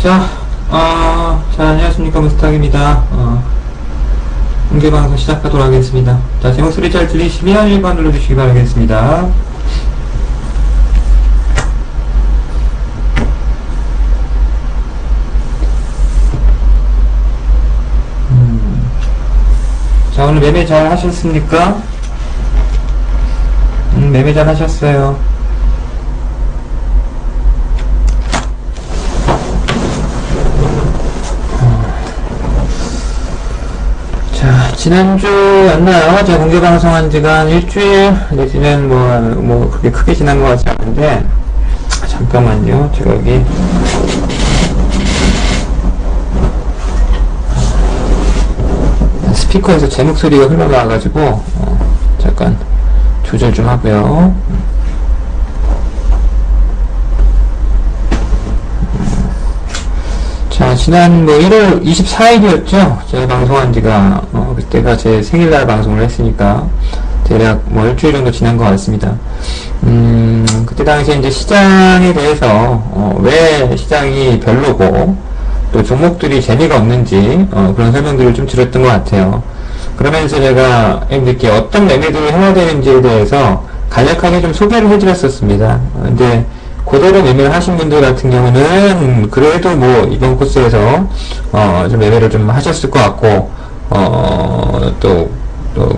자, 안녕하십니까. 무스탁입니다. 공개방송 시작하도록 하겠습니다. 자, 제 목소리 잘 들리시면 1번 눌러주시기 바라겠습니다. 자, 오늘 매매 잘 하셨습니까? 매매 잘 하셨어요. 자, 지난주였나요? 제가 공개방송한 지가 한 일주일 내지는 그렇게 크게 지난 것 같지 않은데, 잠깐만요. 제가 여기 스피커에서 제 목소리가 흘러나와가지고 잠깐 조절 좀 하고요. 자, 지난 1월 24일이었죠? 제가 방송한 지가 그때가 제 생일날 방송을 했으니까 대략 일주일 정도 지난 것 같습니다. 그때 당시에 이제 시장에 대해서 왜 시장이 별로고 또 종목들이 재미가 없는지 그런 설명들을 좀 드렸던 것 같아요. 그러면서 제가 여러분들께 어떤 매매들을 해야 되는지에 대해서 간략하게 좀 소개를 해드렸었습니다. 근데 그대로 매매를 하신 분들 같은 경우는 그래도 이번 코스에서 좀 매매를 좀 하셨을 것 같고 또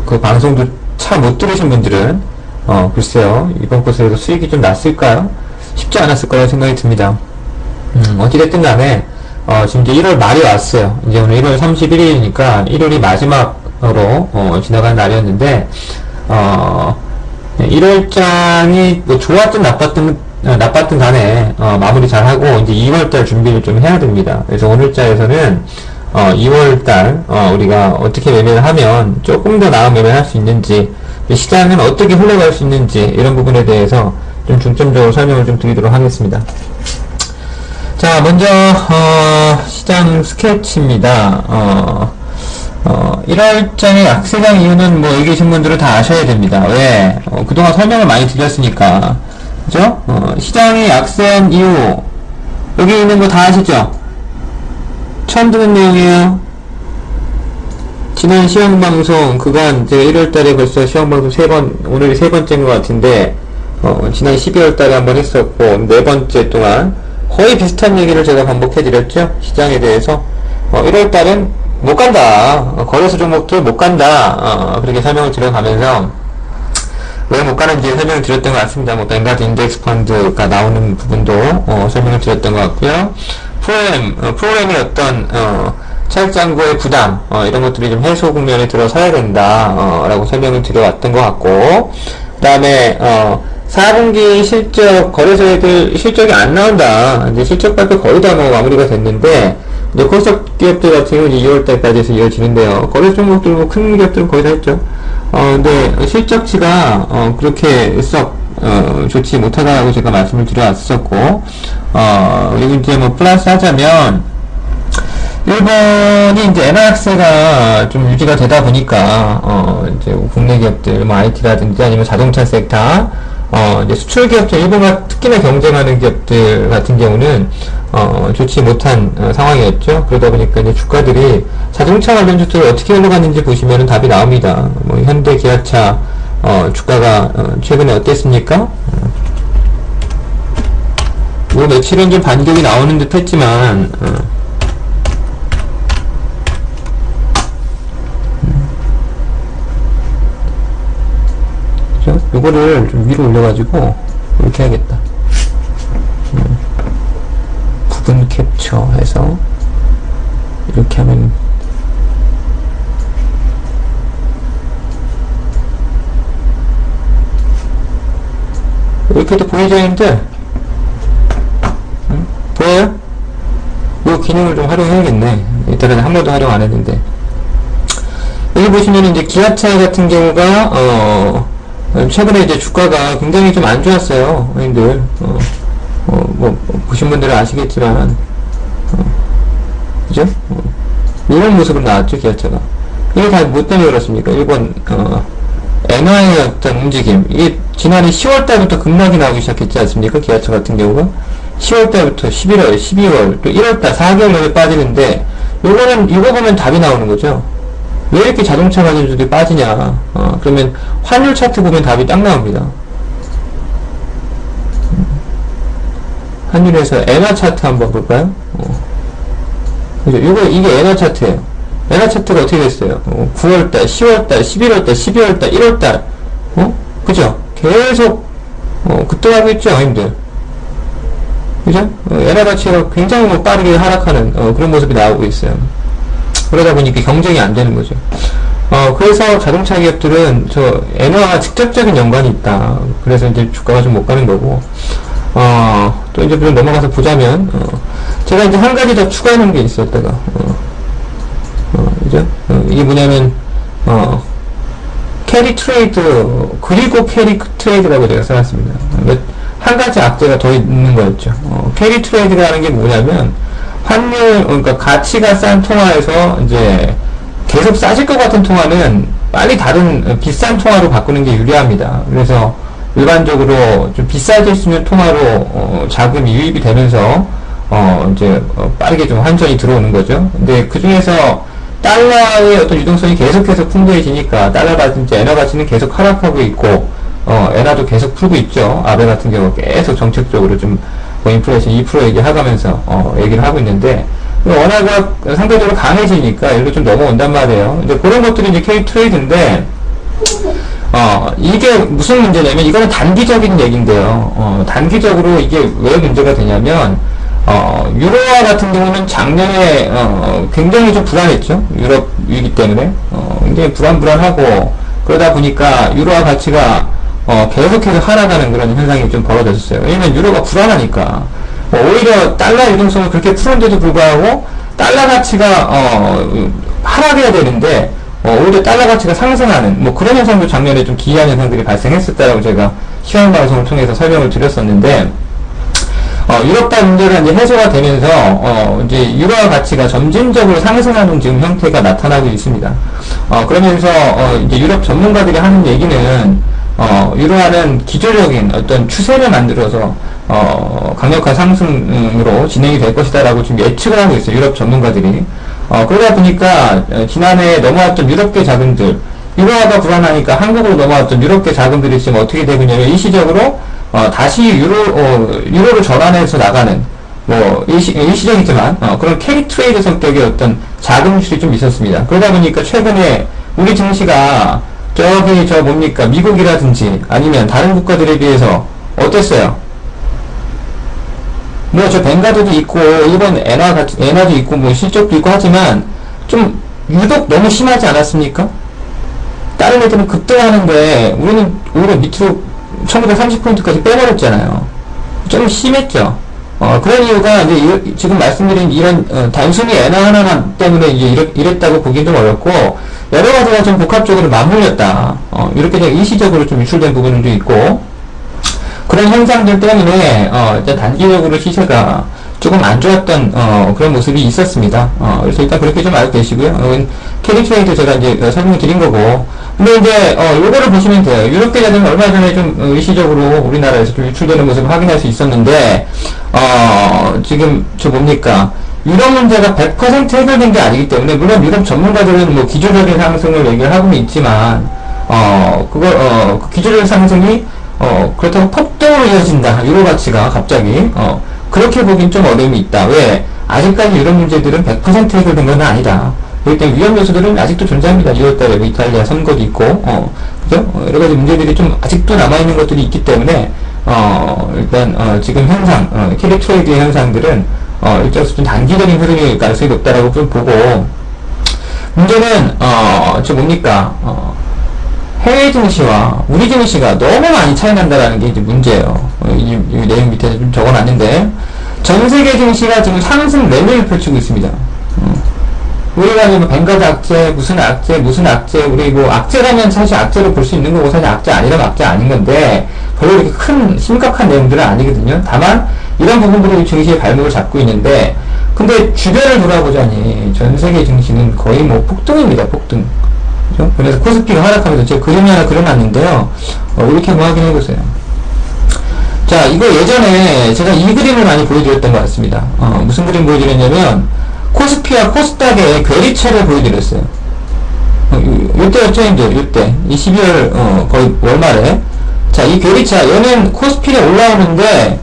그 방송도 참 못 들으신 분들은 글쎄요, 이번 코스에서 수익이 좀 났을까요? 쉽지 않았을 거라고 생각이 듭니다. 어찌됐든 간에 지금 이제 1월 말이 왔어요. 이제 오늘 1월 31일이니까 1월이 마지막으로 지나간 날이었는데 1월장이 좋았든 나빴든 간에 마무리 잘하고 이제 2월달 준비를 좀 해야 됩니다. 그래서 오늘자에서는 2월달 우리가 어떻게 매매를 하면 조금 더 나은 매매를 할 수 있는지, 시장은 어떻게 흘러갈 수 있는지, 이런 부분에 대해서 좀 중점적으로 설명을 좀 드리도록 하겠습니다. 자, 먼저 시장 스케치입니다. 1월장의 약세장 이유는 여기 계신 분들은 다 아셔야 됩니다. 왜? 그동안 설명을 많이 드렸으니까. 그죠? 시장이 약세한 이유, 여기 있는 거 다 아시죠? 처음 듣는 내용이에요. 지난 시황방송, 그간 제가 1월달에 벌써 시황방송 3번, 오늘이 3번째인 것 같은데, 지난 12월달에 한번 했었고, 4번째 동안 거의 비슷한 얘기를 제가 반복해드렸죠? 시장에 대해서. 1월달은 못 간다. 거래소 종목들 못 간다. 그렇게 설명을 드려가면서, 왜 못 가는지 설명을 드렸던 것 같습니다. 뱅가드 인덱스 펀드가 나오는 부분도, 설명을 드렸던 것 같고요. 프로그램의 어떤, 차익장고의 부담, 이런 것들이 좀 해소 국면에 들어서야 된다, 라고 설명을 드려왔던 것 같고, 그 다음에, 4분기 실적, 거래소 애들 실적이 안 나온다. 이제 실적 발표 거의 다 마무리가 됐는데, 이제 코스닥 기업들 같은 경우는 2월달까지 해서 이어지는데요. 거래소 종목들 큰 기업들은 거의 다 했죠. 근데 실적치가, 그렇게 썩, 좋지 못하다라고 제가 말씀을 드려왔었고, 그리고 이제 플러스 하자면, 일본이 이제 엔화 약세가 좀 유지가 되다 보니까, 이제 국내 기업들, IT라든지 아니면 자동차 섹터, 이제 수출 기업들, 일본과 특히나 경쟁하는 기업들 같은 경우는, 좋지 못한 상황이었죠. 그러다 보니까 이제 주가들이, 자동차 관련 주들이 어떻게 흘러갔는지 보시면 답이 나옵니다. 현대, 기아차, 주가가 최근에 어땠습니까? 며칠은 좀 반격이 나오는 듯 했지만, 요거를 좀 위로 올려가지고 이렇게 해야겠다. 부분 캡처 해서 이렇게 하면 이렇게도 보이죠, 형들? 보여요? 이 기능을 좀 활용해야겠네. 이따가 한 번도 활용 안 했는데. 여기 보시면 이제 기아차 같은 경우가 최근에 이제 주가가 굉장히 좀 안 좋았어요, 형들. 보신 분들은 아시겠지만, 그죠? 이런 모습으로 나왔죠, 기아차가. 이게 다 뭐 때문에 그렇습니까? 일본, 엔화의 어떤 움직임. 이게 지난해 10월달부터 급락이 나오기 시작했지 않습니까? 기아차 같은 경우가. 10월달부터 11월, 12월, 또 1월달 4개월 내에 빠지는데 이거 보면 답이 나오는 거죠. 왜 이렇게 자동차 관련주들이 빠지냐. 그러면 환율 차트 보면 답이 딱 나옵니다. 환율에서 엔화 차트 한번 볼까요? 그죠? 이게 엔화 차트예요. 엔화 차트가 어떻게 됐어요? 9월달, 10월달, 11월달, 12월달, 1월달, 그죠? 계속, 급등하고 있죠, 형님들. 그죠? 엔화 가치가 굉장히 빠르게 하락하는, 그런 모습이 나오고 있어요. 그러다 보니까 경쟁이 안 되는 거죠. 그래서 자동차 기업들은 엔화와 직접적인 연관이 있다. 그래서 이제 주가가 좀 못 가는 거고, 또 이제 좀 넘어가서 보자면, 제가 이제 한 가지 더 추가하는 게 있었다가, 그죠? 이게 뭐냐면, 캐리 트레이드, 그리고 캐리 트레이드라고 제가 써놨습니다. 한 가지 악재가 더 있는 거였죠. 캐리 트레이드라는 게 뭐냐면, 환율, 그러니까 가치가 싼 통화에서 이제 계속 싸질 것 같은 통화는 빨리 다른 비싼 통화로 바꾸는 게 유리합니다. 그래서 일반적으로 좀 비싸질 수 있는 통화로 자금이 유입이 되면서 이제 빠르게 좀 환전이 들어오는 거죠. 근데 그 중에서 달러의 어떤 유동성이 계속해서 풍부해지니까 달러라든지 엔화 가치는 계속 하락하고 있고 엔화도 계속 풀고 있죠. 아베 같은 경우 계속 정책적으로 좀 인플레이션 2% 얘기하면서 얘기를 하고 있는데 원화가 상대적으로 강해지니까 일로 좀 넘어온단 말이에요. 이제 그런 것들이 이제 K 트레이드인데 이게 무슨 문제냐면 이거는 단기적인 얘기인데요. 단기적으로 이게 왜 문제가 되냐면 유로화 같은 경우는 작년에 굉장히 좀 불안했죠. 유럽 위기 때문에 굉장히 불안하고 그러다 보니까 유로화 가치가 계속해서 하락하는 그런 현상이 좀 벌어졌어요. 왜냐면 유로가 불안하니까 오히려 달러 유동성을 그렇게 푸는데도 불구하고 달러 가치가 하락해야 되는데 오히려 달러 가치가 상승하는 뭐 그런 현상도 작년에 좀 기이한 현상들이 발생했었다라고 제가 시황 방송을 통해서 설명을 드렸었는데 유럽발 문제가 이제 해소가 되면서 이제 유로화 가치가 점진적으로 상승하는 지금 형태가 나타나고 있습니다. 그러면서 이제 유럽 전문가들이 하는 얘기는 유로화는 기초적인 어떤 추세를 만들어서 강력한 상승으로 진행이 될 것이다라고 지금 예측을 하고 있어요. 유럽 전문가들이. 그러다 보니까 지난해 넘어왔던 유럽계 자금들 유로화가 불안하니까 한국으로 넘어왔던 유럽계 자금들이 지금 어떻게 되고 있냐면 일시적으로 다시 유로로 전환해서 나가는 뭐 일시적이지만 그런 캐리 트레이드 성격의 어떤 자금 유출이 좀 있었습니다. 그러다 보니까 최근에 우리 증시가 뭡니까 미국이라든지 아니면 다른 국가들에 비해서 어땠어요? 뭐 벵가드도 있고 일본 엔화도 있고 뭐 실적도 있고 하지만 좀 유독 너무 심하지 않았습니까? 다른 애들은 급등하는데 우리는 오히려 밑으로 1930포인트까지 빼버렸잖아요. 좀 심했죠. 그런 이유가 이제 지금 말씀드린 이런 단순히 엔화 하나 때문에 이제 이랬다고 보기 좀 어렵고 여러 가지가 좀 복합적으로 맞물렸다. 이렇게 좀 일시적으로 좀 유출된 부분도 있고 그런 현상들 때문에 일단 단기적으로 시세가 조금 안 좋았던 그런 모습이 있었습니다. 그래서 일단 그렇게 좀 알고 계시고요. 캐리 트레이드 제가 이제 설명을 드린 거고 근데 이제 요거를 보시면 돼요. 유럽 계좌는 얼마 전에 좀 일시적으로 우리나라에서 좀 유출되는 모습을 확인할 수 있었는데 지금 뭡니까 유럽 문제가 100% 해결된 게 아니기 때문에 물론 유럽 전문가들은 뭐 기조적인 상승을 얘기를 하고는 있지만 그 기조적인 상승이 그렇다고 폭등으로 이어진다. 유로 가치가 갑자기 그렇게 보긴 좀 어려움이 있다. 왜? 아직까지 유럽 문제들은 100% 해결된 건 아니다. 그렇기 때문에 위험 요소들은 아직도 존재합니다. 2월달에 뭐 이탈리아 선거도 있고, 그죠? 여러 가지 문제들이 좀 아직도 남아있는 것들이 있기 때문에, 일단, 지금 현상, 캐리 트레이드의 현상들은, 일정수 좀 단기적인 흐름일 가능성이 높다라고 좀 보고, 문제는, 뭡니까? 해외 증시와 우리 증시가 너무 많이 차이 난다라는 게 이제 문제예요. 이 내용 밑에 좀 적어놨는데, 전 세계 증시가 지금 상승 랠리를 펼치고 있습니다. 우리가 뭐 벵가드 악재, 무슨 악재, 우리 뭐 악재라면 사실 악재로 볼 수 있는 거고 사실 악재 아니라면 악재 아닌 건데 별로 이렇게 큰 심각한 내용들은 아니거든요. 다만 이런 부분들이 증시의 발목을 잡고 있는데 근데 주변을 돌아보자니 전 세계 증시는 거의 뭐 폭등입니다. 폭등. 그죠? 그래서 코스피가 하락하면서 제가 그림이 하나 그려놨는데요. 이렇게 한번 확인해보세요. 자, 자, 이거 예전에 제가 이 그림을 많이 보여드렸던 것 같습니다. 무슨 그림 보여드렸냐면, 코스피와 코스닥의 괴리차를 보여드렸어요. 요때였죠, 형들? 요때. 이 12월, 거의 월말에. 자, 이 괴리차, 얘는 코스피가 올라오는데,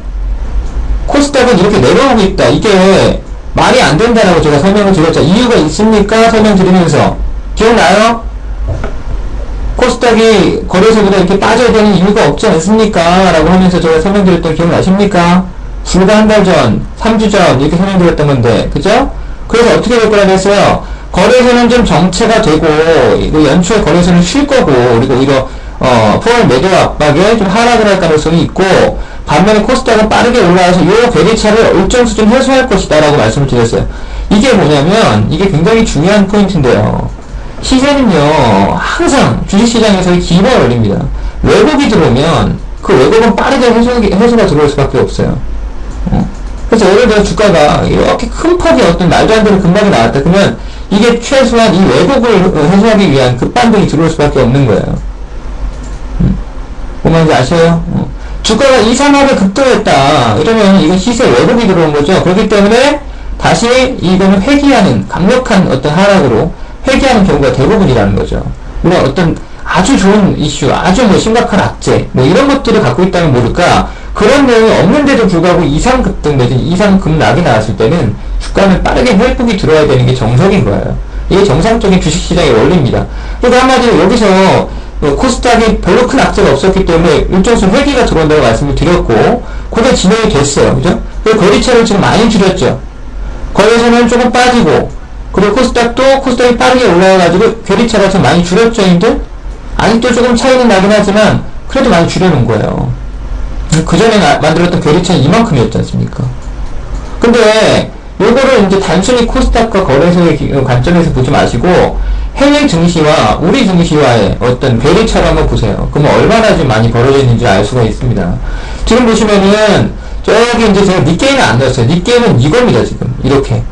코스닥은 이렇게 내려오고 있다. 이게 말이 안 된다라고 제가 설명을 드렸죠. 이유가 있습니까? 설명드리면서. 기억나요? 코스닥이 거래소보다 이렇게 빠져야 되는 이유가 없지 않습니까? 라고 하면서 제가 설명드렸던 기억나십니까? 불과 한 달 전, 3주 전 이렇게 설명드렸던 건데, 그죠? 그래서 어떻게 될 거라고 했어요? 거래소는 좀 정체가 되고, 이거 연초에 거래소는 쉴 거고, 그리고 오히려 포괄 매도 압박에 좀 하락을 할 가능성이 있고, 반면에 코스닥은 빠르게 올라와서 요 괴리차를 일정 수준 해소할 것이다 라고 말씀을 드렸어요. 이게 뭐냐면, 이게 굉장히 중요한 포인트인데요. 시세는요, 항상 주식시장에서 기본을 올립니다. 왜곡이 들어오면 그 왜곡은 빠르게 해소가 들어올 수밖에 없어요. 그래서 예를 들어 주가가 이렇게 큰 폭의 어떤 말도 안 되는 급락이 나왔다. 그러면 이게 최소한 이 왜곡을 해소하기 위한 급반등이 들어올 수밖에 없는 거예요. 뭔 말인지 아셔요? 주가가 이상하게 급등했다. 이러면 이건 시세 왜곡이 들어온 거죠. 그렇기 때문에 다시 이거는 회귀하는 강력한 어떤 하락으로 회귀하는 경우가 대부분이라는 거죠. 물론 어떤 아주 좋은 이슈, 아주 뭐 심각한 악재, 뭐 이런 것들을 갖고 있다면 모를까, 그런 내용이 없는데도 불구하고 이상급등 내지 이상급락이 나왔을 때는 주가는 빠르게 회복이 들어야 되는 게 정석인 거예요. 이게 정상적인 주식시장의 원리입니다. 그러니까 한마디로 여기서 코스닥이 별로 큰 악재가 없었기 때문에 일정 수준 회귀가 들어온다고 말씀을 드렸고, 그게 진행이 됐어요. 그죠? 그리고 거래처를 지금 많이 줄였죠. 거래소는 조금 빠지고, 그리고 코스닥이 빠르게 올라와가지고 괴리차가 좀 많이 줄였죠, 형들? 아직도 조금 차이는 나긴 하지만 그래도 많이 줄여놓은 거예요. 그 전에 만들었던 괴리차는 이만큼이었지 않습니까? 근데 요거를 이제 단순히 코스닥과 거래소의 관점에서 보지 마시고 해외 증시와 우리 증시와의 어떤 괴리차를 한번 보세요. 그러면 얼마나 좀 많이 벌어져 있는지 알 수가 있습니다. 지금 보시면은 저기 이제 제가 닉게이는 안 넣었어요. 닉게이는 이겁니다, 지금. 이렇게.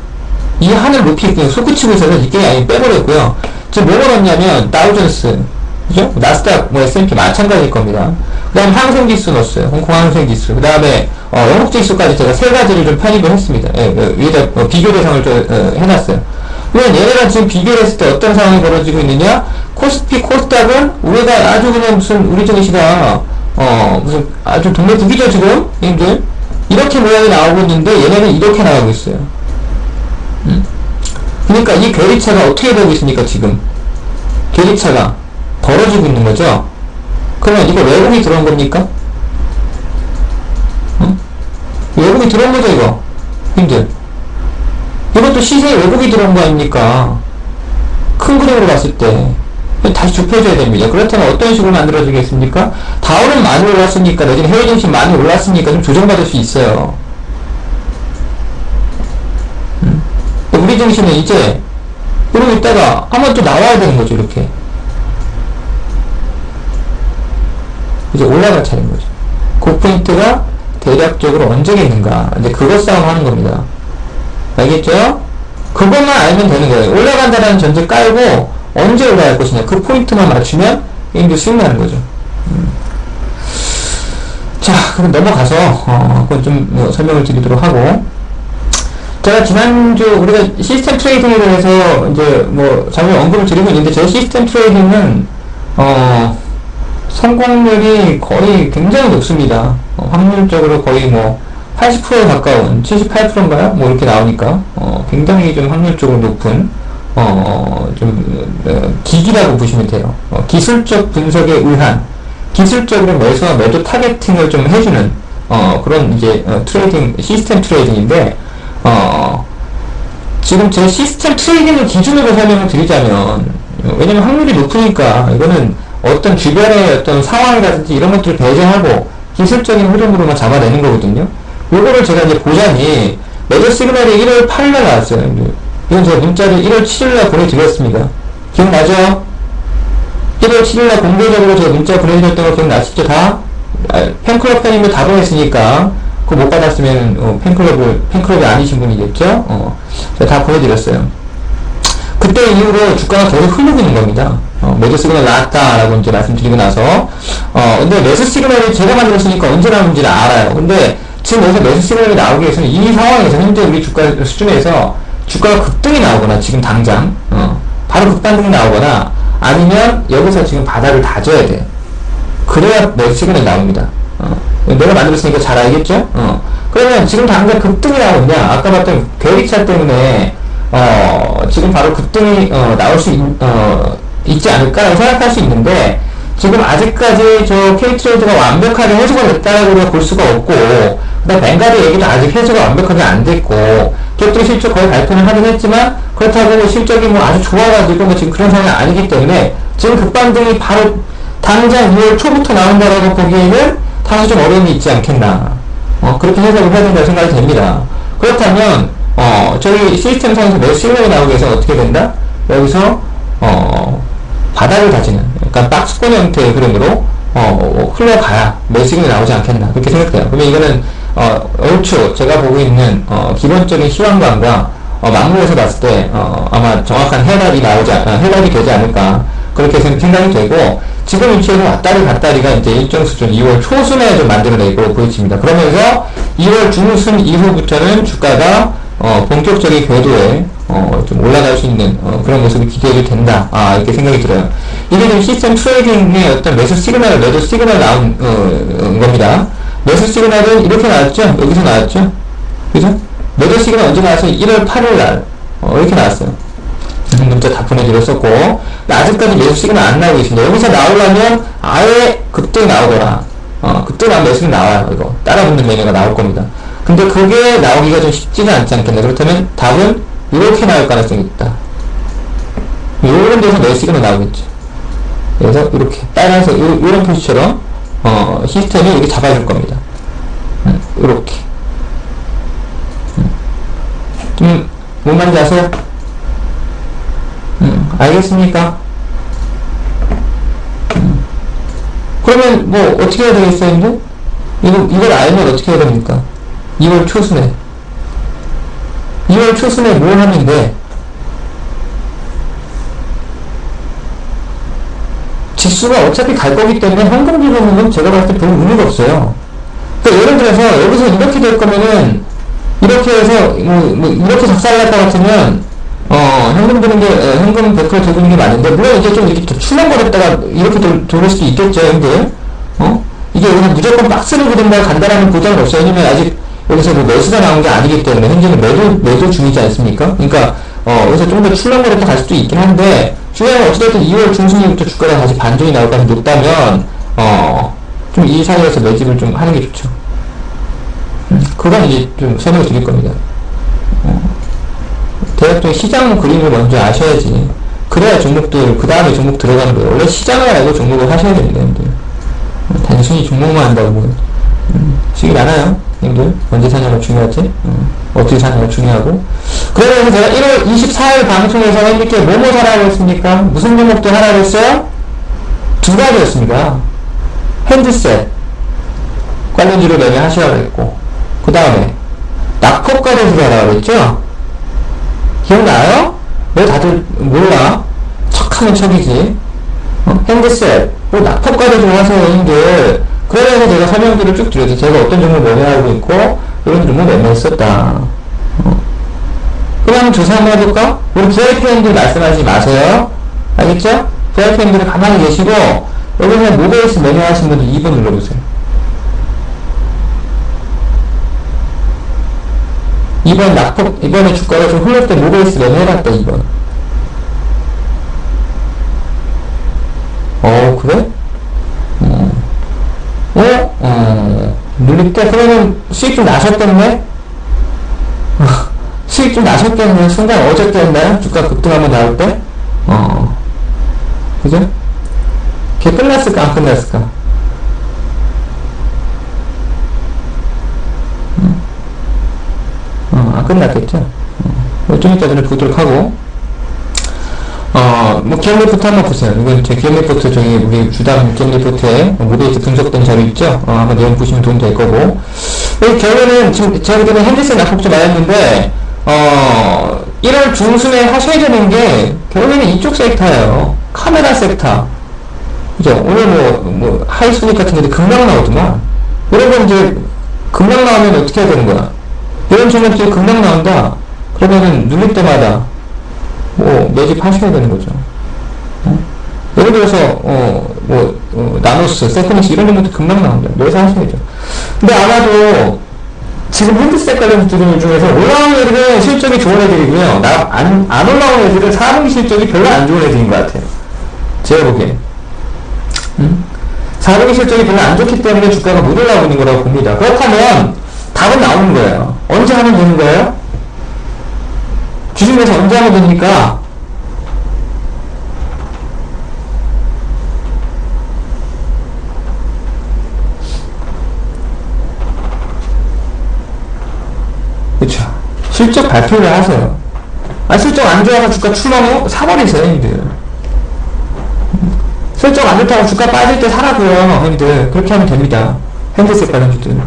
이 하늘 높이 그냥 솟구치고 있어서 닉게이 아예 빼버렸고요. 지금 뭐 넣었냐면 다우존스, 그죠? 나스닥, 뭐 S&P 마찬가지일 겁니다. 그 다음에 항생지수 넣었어요. 홍콩 항생지수. 그 다음에 영국지수까지 제가 세 가지를 좀 편입을 했습니다. 위에다 비교 대상을 좀 해놨어요. 그러면 얘네가 지금 비교를 했을 때 어떤 상황이 벌어지고 있느냐? 코스피, 코스닥은 우리가 아주 그냥 무슨 우리 증시가 무슨 아주 동네 북이죠 지금, 님들. 이렇게 모양이 나오고 있는데 얘네는 이렇게 나오고 있어요. 그러니까 이 괴리차가 어떻게 되고 있습니까, 지금? 괴리차가 벌어지고 있는 거죠? 그러면 이거 왜곡이 들어온 겁니까? 왜곡이 들어온 거죠, 이거? 힘들. 이것도 시세에 왜곡이 들어온 거 아닙니까? 큰 그림으로 봤을 때. 다시 좁혀줘야 됩니다. 그렇다면 어떤 식으로 만들어지겠습니까? 다운은 많이 올랐으니까, 내지는 해외 증시 많이 올랐으니까 좀 조정받을 수 있어요. 우리 증시는 이제 그러고 있다가 한번 또 나와야 되는 거죠. 이렇게 이제 올라갈 차례인 거죠. 그 포인트가 대략적으로 언제겠는가, 이제 그것 싸움 하는 겁니다. 알겠죠? 그것만 알면 되는 거예요. 올라간다라는 전제 깔고 언제 올라갈 것이냐, 그 포인트만 맞추면 게임도 수익 나는 거죠. 자, 그럼 넘어가서 그건 좀 설명을 드리도록 하고, 제가 지난주 우리가 시스템 트레이딩에 대해서 이제 뭐 잠깐 언급을 드리고 있는데, 제 시스템 트레이딩은 성공률이 거의 굉장히 높습니다. 확률적으로 거의 뭐 80%에 가까운 78%인가요? 뭐 이렇게 나오니까 굉장히 좀 확률적으로 높은 기기라고 보시면 돼요. 기술적 분석에 의한, 기술적으로 매수와 매도 타겟팅을 좀 해주는 그런 이제 트레이딩, 시스템 트레이딩인데, 지금 제 시스템 트레이딩을 기준으로 설명을 드리자면, 왜냐면 확률이 높으니까 이거는 어떤 주변의 어떤 상황이라든지 이런 것들을 배제하고 기술적인 흐름으로만 잡아내는 거거든요. 요거를 제가 이제 보자니 매도 시그널이 1월 8일날 나왔어요. 이건 제가 문자를 1월 7일날 보내드렸습니다. 기억나죠? 1월 7일날 공개적으로 제가 문자 보내드렸던 거 기억나시죠? 다? 팬클럽 팬이면 다 보냈으니까 그거 못 받았으면 팬클럽이 아니신 분이겠죠? 제가 다 보내드렸어요. 그때 이후로 주가가 계속 흐르고 있는 겁니다. 매도 시그널 나왔다라고 이제 말씀드리고 나서, 근데 매수 시그널이 제가 만들었으니까 언제 나오는지를 알아요. 근데 지금 여기서 매수 시그널이 나오기 위해서는 이 상황에서 현재 우리 주가 수준에서 주가가 급등이 나오거나 지금 당장, 바로 급반등이 나오거나 아니면 여기서 지금 바닥을 다져야 돼. 그래야 매수 시그널이 나옵니다. 내가 만들었으니까 잘 알겠죠? 그러면 지금 당장 급등이 나오냐? 아까 봤던 괴리차 때문에, 지금 바로 급등이, 나올 수, 있지 않을까 생각할 수 있는데, 지금 아직까지 저 K트레이드가 완벽하게 해소가 됐다고 볼 수가 없고, 그 다음 뱅가드 얘기도 아직 해소가 완벽하게 안 됐고, 기업들이 실적 거의 발표는 하긴 했지만, 그렇다고 실적이 뭐 아주 좋아가지고 뭐 지금 그런 상황이 아니기 때문에, 지금 급반등이 바로 당장 2월 초부터 나온다라고 보기에는 다소 좀 어려움이 있지 않겠나. 그렇게 해석을 해야 된다고 생각이 됩니다. 그렇다면, 저희 시스템상에서 매수 시그널이 나오기 위해서 어떻게 된다? 여기서, 바닥을 다지는, 약간 박스권 형태의 흐름으로, 흘러가야 매수 시그널이 나오지 않겠나. 그렇게 생각해요. 그러면 이거는, 얼추 제가 보고 있는, 기본적인 시황관과, 막무에서 봤을 때, 아마 정확한 해답이 되지 않을까. 그렇게 생각이 되고, 지금 위치에서 왔다리 갔다리가 이제 일정 수준 2월 초순에 좀 만들어내고 보여집니다. 그러면서 2월 중순 이후부터는 주가가 본격적인 궤도에 좀 올라갈 수 있는 그런 모습이 기대해도 된다. 이렇게 생각이 들어요. 이게 지금 시스템 트레이딩의 어떤 매수 시그널 나온 겁니다. 매수 시그널은 이렇게 나왔죠? 여기서 나왔죠? 그죠? 매도 시그널 언제 나왔어요? 1월 8일 날 이렇게 나왔어요. 문자 다 보내드렸었고, 아직까지 매수 시그널 안 나오고 있습니다. 여기서 나오려면 아예 급등이 나오거나, 급등 나오면 매수는 나와요. 이거 따라붙는 매매가 나올 겁니다. 근데 그게 나오기가 좀 쉽지는 않지 않겠나. 그렇다면 답은 이렇게 나올 가능성이 있다. 요런 데서 매수 시그널 나오겠죠. 그래서 이렇게 빨간색 요런 표시처럼 시스템이 이렇게 잡아줄 겁니다. 이렇게 뭔 말인지 아세요? 알겠습니까? 그러면 뭐 어떻게 해야 되겠어요, 이제? 이걸 알면 어떻게 해야 됩니까? 2월 초순에 뭘 하면 돼? 지수가 어차피 갈 거기 때문에 현금 기준은 제가 봤을 때 별 의미가 없어요. 그러니까 예를 들어서 여기서 이렇게 될 거면은 이렇게 해서 이렇게 작살날 것 같으면 현금 드는 게, 현금 100% 들고 있는 게 맞는데, 물론 이제 좀 이렇게 출렁거렸다가 이렇게 돌릴 수도 있겠죠, 형들. 이게 여기서 무조건 박스를 부른다고 간다라는 보장은 없어요. 왜냐면 아직 여기서 뭐 매수가 나온 게 아니기 때문에, 현재는 매도 중이지 않습니까? 그러니까, 여기서 좀 더 출렁거렸다 갈 수도 있긴 한데, 중요한 건 어찌됐든 2월 중순부터 주가가 다시 반전이 나올 가능성이 높다면, 좀 이 사이에서 매집을 좀 하는 게 좋죠. 그건 이제 좀 설명을 드릴 겁니다. 대략적인 시장 그림을 먼저 아셔야지. 그래야 종목들, 그 다음에 종목 들어가는 거예요. 원래 시장을 알고 종목을 하셔야 됩니다, 형들. 단순히 종목만 한다고 뭐, 수익이 많아요, 형들. 언제 사냐가 중요하지? 어떻게 사냐가 중요하고. 그래서 제가 1월 24일 방송에서 이렇게 뭐뭐 사라고 했습니까? 무슨 종목들 하라고 했어요? 두 가지였습니다. 핸드셋 관련주로 매매하시라고 했고, 그 다음에 낙폭과대수를 하라고 했죠? 기억나요? 왜 다들 몰라? 척하면 척이지. 핸드셋, 뭐 낙폭과대수를 하세요, 형들. 그래서 제가 설명들을 쭉 드렸죠. 제가 어떤 종목 매매하고 있고, 이런 종목 매매했었다. 그럼 한번 조사 한번 해볼까? 우리 VIP님들 말씀하지 마세요. 알겠죠? VIP님들은 가만히 계시고, 여기서 모바일스 매매하신 분들 2번 눌러보세요. 2번 낙폭, 이번에 주가가 좀 흘릴 때 모바일스 매매해봤다, 2번. 그래? 눌릴 때? 그러면 수익 좀 나셨겠네? 수익 좀 나셨겠네? 순간 어저께 했나요? 주가 급등하면 나올 때? 그죠? 걔 끝났을까, 안 끝났을까? 안 끝났겠죠? 좀 이따 전에 보도록 하고, 뭐, 기업 리포트 한번 보세요. 이건 제 기업 리포트, 저기, 우리 주당 기업 리포트에 모바일스 분석된 자료 있죠? 한번 내용 보시면 도움 될 거고. 결론은, 지금, 제가 그때는 핸드셋 낙폭 좀 맞았는데, 1월 중순에 하셔야 되는 게, 결국에는 이쪽 섹터예요. 카메라 섹터. 그죠? 오늘 하이소닉 같은 데도 급락 나오더만. 이런 건 이제, 급락 나오면 어떻게 해야 되는 거야? 이런 종목들이 급락 나온다? 그러면은, 누를 때마다, 매집하셔야 되는 거죠. 예를 들어서, 나노스, 세코닉스 이런 종목들 급락 나온다. 매수하셔야죠. 근데 아마도, 지금 핸드셋 관련주들 중에서 올라오는 애들은 실적이 좋은 애들이고요. 안 올라오는 애들은 4분기 실적이 별로 안 좋은 애들인 것 같아요. 제가 보기엔. 4분기 실적이 별로 안 좋기 때문에 주가가 못 올라오고 있는 거라고 봅니다. 그렇다면 답은 나오는 거예요. 언제 하면 되는 거예요? 주식에서 언제 하면 됩니까? 그쵸. 실적 발표를 하세요. 실적 안 좋아서 주가 출렁해요? 사버리세요, 형님들. 실적 안 좋다고 주가 빠질 때 사라고요, 형님들. 그렇게 하면 됩니다. 핸드셋 관련주들.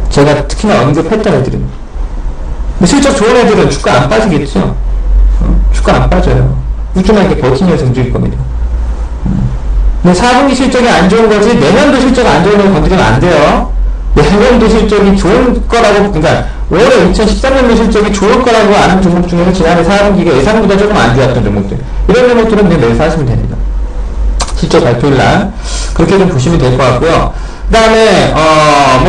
제가 특히나 언급했던 애들은. 근데 실적 좋은 애들은 주가 안 빠지겠죠? 주가 안 빠져요. 꾸준하게 버티면서 움직일 겁니다. 근데 4분기 실적이 안 좋은 거지, 내년도 실적 안 좋은 거 건드리면 안 돼요. 내년도 실적이 좋을 거라고, 그러니까 올해 2013년도 실적이 좋을 거라고 아는 종목 중에서 지난해 4분기가 예상보다 조금 안 좋았던 종목들, 이런 종목들은 매수하시면 됩니다. 실적 발표일 날 그렇게 좀 보시면 될 것 같고요. 그 다음에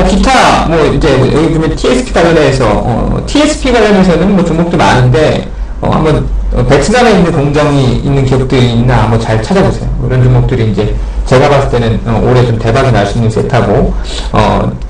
기타 이제 여기 보면 TSP 관련해서 TSP 관련해서는 종목도 많은데 한번 베트남에 있는 공장이 있는 기업들이 있나 한번 잘 찾아보세요. 이런 종목들이 이제 제가 봤을 때는 올해 좀 대박이 날 수 있는 세타고,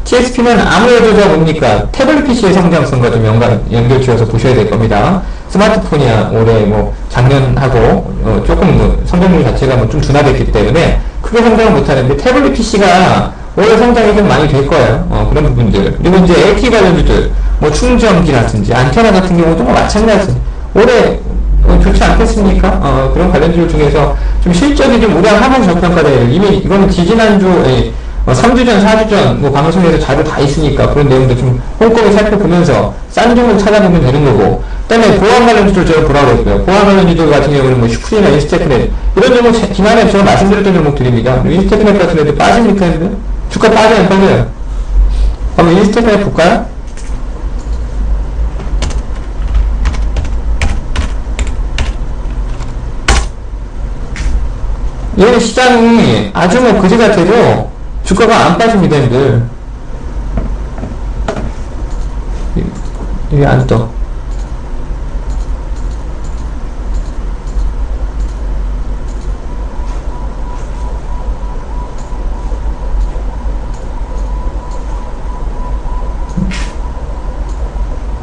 TSP는 아무래도 뭡니까 태블릿 PC의 성장성과 좀 연결 지어서 보셔야 될 겁니다. 스마트폰이야 올해 작년하고 조금 성장률 자체가 좀 둔화됐기 때문에 크게 성장을 못하는데 태블릿 PC가 올해 성장이 좀 많이 될 거예요. 그런 부분들. 그리고 이제 LTE 관련주들, 충전기라든지 안테나 같은 경우도 마찬가지. 올해 좋지 않겠습니까? 그런 관련주들 중에서 좀 실적이 좀 우량하면 저평가돼요. 이미 이거는 지지난주 3주 전, 4주 전 방송에서 자료 다 있으니까 그런 내용도 좀 꼼꼼히 살펴보면서 싼 종목 찾아보면 되는 거고, 그 다음에 보안 관련주들 제가 보라고 했고요. 보안 관련주들 같은 경우는 슈프리나 인스테크넷 이런 종목 지난해 제가 말씀드렸던 종목들입니다. 인스테크넷 같은 애들 빠집니까? 했는데 주가 빠져요, 안 빠져요? 한번 인스테크넷 볼까요? 이 시장이 아주 그지 같아도 주가가 안 빠집니다, 형들. 이게 안 떠.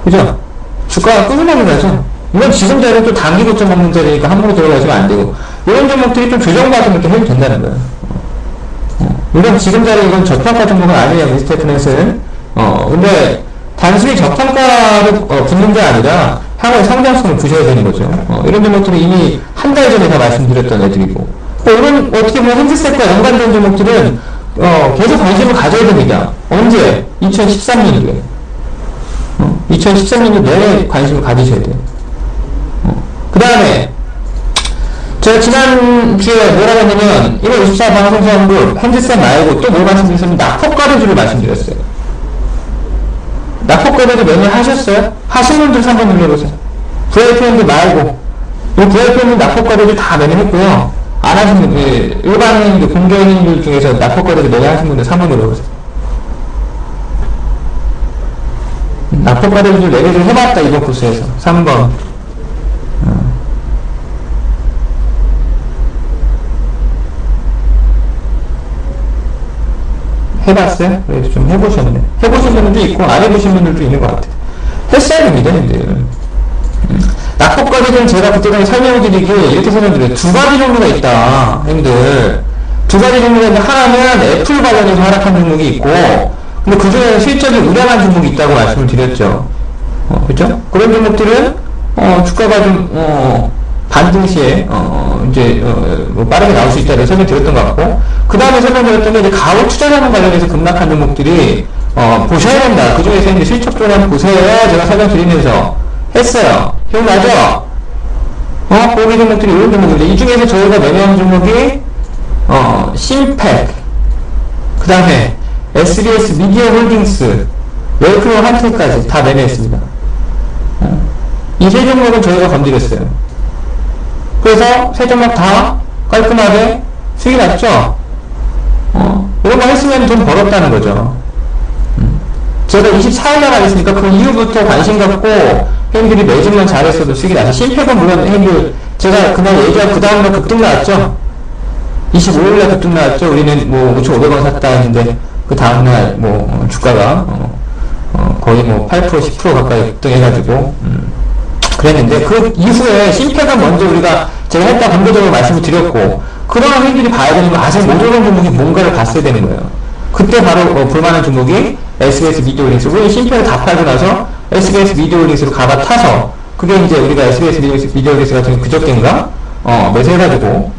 그죠? 주가가 꾸준하게 가죠? 이건 지금 자리는 또 단기 고점 먹는 자리니까 함부로 들어가시면 안 되고, 이런 종목들이 좀 조정받으면 이렇게 해도 된다는 거예요. 이건 지금 자리 이건 저평가 종목은 아니에요, 미스테크넷은. 근데 단순히 저평가로 붙는 게 아니라 향후에 성장성을 부셔야 되는 거죠. 이런 종목들은 이미 한 달 전에 다 말씀드렸던 애들이고, 이런 어떻게 보면 핸드셋과 연관된 종목들은 계속 관심을 가져야 됩니다. 언제? 2013년도에. 2013년도 내내 관심을 가지셔야 돼요. 그 다음에 제가 지난주에 뭐라고 했냐면 1월 24일 방송선부 핸드셋 말고 또 뭐 말씀드렸냐면 낙폭과대주를 말씀드렸어요. 낙폭과대주 매매 하셨어요? 하신 분들 한번 눌러보세요. VIP님들 말고 이 VIP님 낙폭과대주 다 매매했고요. 안 하신 분들, 일반인들, 공개인들 중에서 낙폭과대주 매매하신 분들 한번 눌러보세요. 낙폭과대주 매매를 해봤다, 이번 코스에서 3번. 해봤어요? 그래도 좀 해보셨네. 해보신 분들도 있고 안 해보신 분들도 있는 것 같아요. 했어야 됩니다, 형들. 낙폭과대주는 제가 그때 설명을 드리기에 이렇게 설명드려요. 두 가지 종류가 있다, 형들. 두 가지 종류가 있는데, 하나는 애플 관련해서 하락한 종목이 있고, 근데 그 중에 실적이 우량한 종목이 있다고 말씀을 드렸죠. 그죠? 그런 종목들은 주가가 좀 반등 시에 빠르게 나올 수 있다고 설명드렸던 것 같고, 그 다음에 설명드렸던 게 이제 가을 투자자금 관련해서 급락한 종목들이 보셔야 된다. 그 중에서 이제 실적 조합 보세요. 제가 설명드리면서 했어요. 기억나죠? 매매 종목들이 이런 종목인데, 이 중에서 저희가 매매한 종목이, 심팩, 그 다음에 SBS 미디어 홀딩스, 웰크로 한테까지 다 매매했습니다. 이 세 종목은 저희가 건드렸어요. 그래서 세 종목 다 깔끔하게 수익이 났죠? 이런 거 했으면 돈 벌었다는 거죠. 제가 24일날 하겠으니까 그 이후부터 관심 갖고 회원들이 매주만 잘했어도 수익이 나서, 심팩은 물론 회원들 제가 그날 얘기하고 그 다음날 급등 나왔죠. 25일날 급등 나왔죠. 우리는 뭐 5,500원 샀다 했는데 그 다음날 뭐 주가가 거의 뭐 8% 10% 가까이 급등해가지고 그랬는데, 그 이후에 심팩은 먼저 우리가 제가 했다 공개적으로 말씀을 드렸고, 그러나 회원들이 봐야 되는 건 아직 못 오른 종목이 뭔가를 봤어야 되는 거예요. 그때 바로 볼만한 종목이 SBS 미디어 홀딩스. 우리 심팩을 다 팔고 나서 SBS 미디어 홀딩스로 갈아타서, 그게 이제 우리가 SBS 미디어 홀딩스 같은 경우 그저께인가 매수해가지고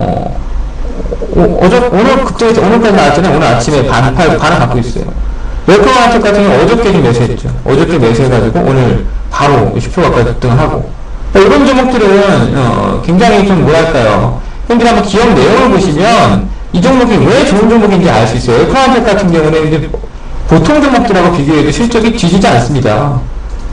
오늘 그때 오늘까지 나왔잖아요. 오늘 아침에 반을 갖고 있어요. 웰컴한테 같은 경우 어저께 좀 매수했죠. 어저께 매수해가지고 오늘 바로 10% 가까이 급등하고. 이런 종목들은 굉장히 좀 뭐랄까요, 형들 한번 기업 내용을 보시면 이 종목이 왜 좋은 종목인지 알 수 있어요. 웰컴한테 같은 경우는 이제 보통 종목들하고 비교해도 실적이 뒤지지 않습니다.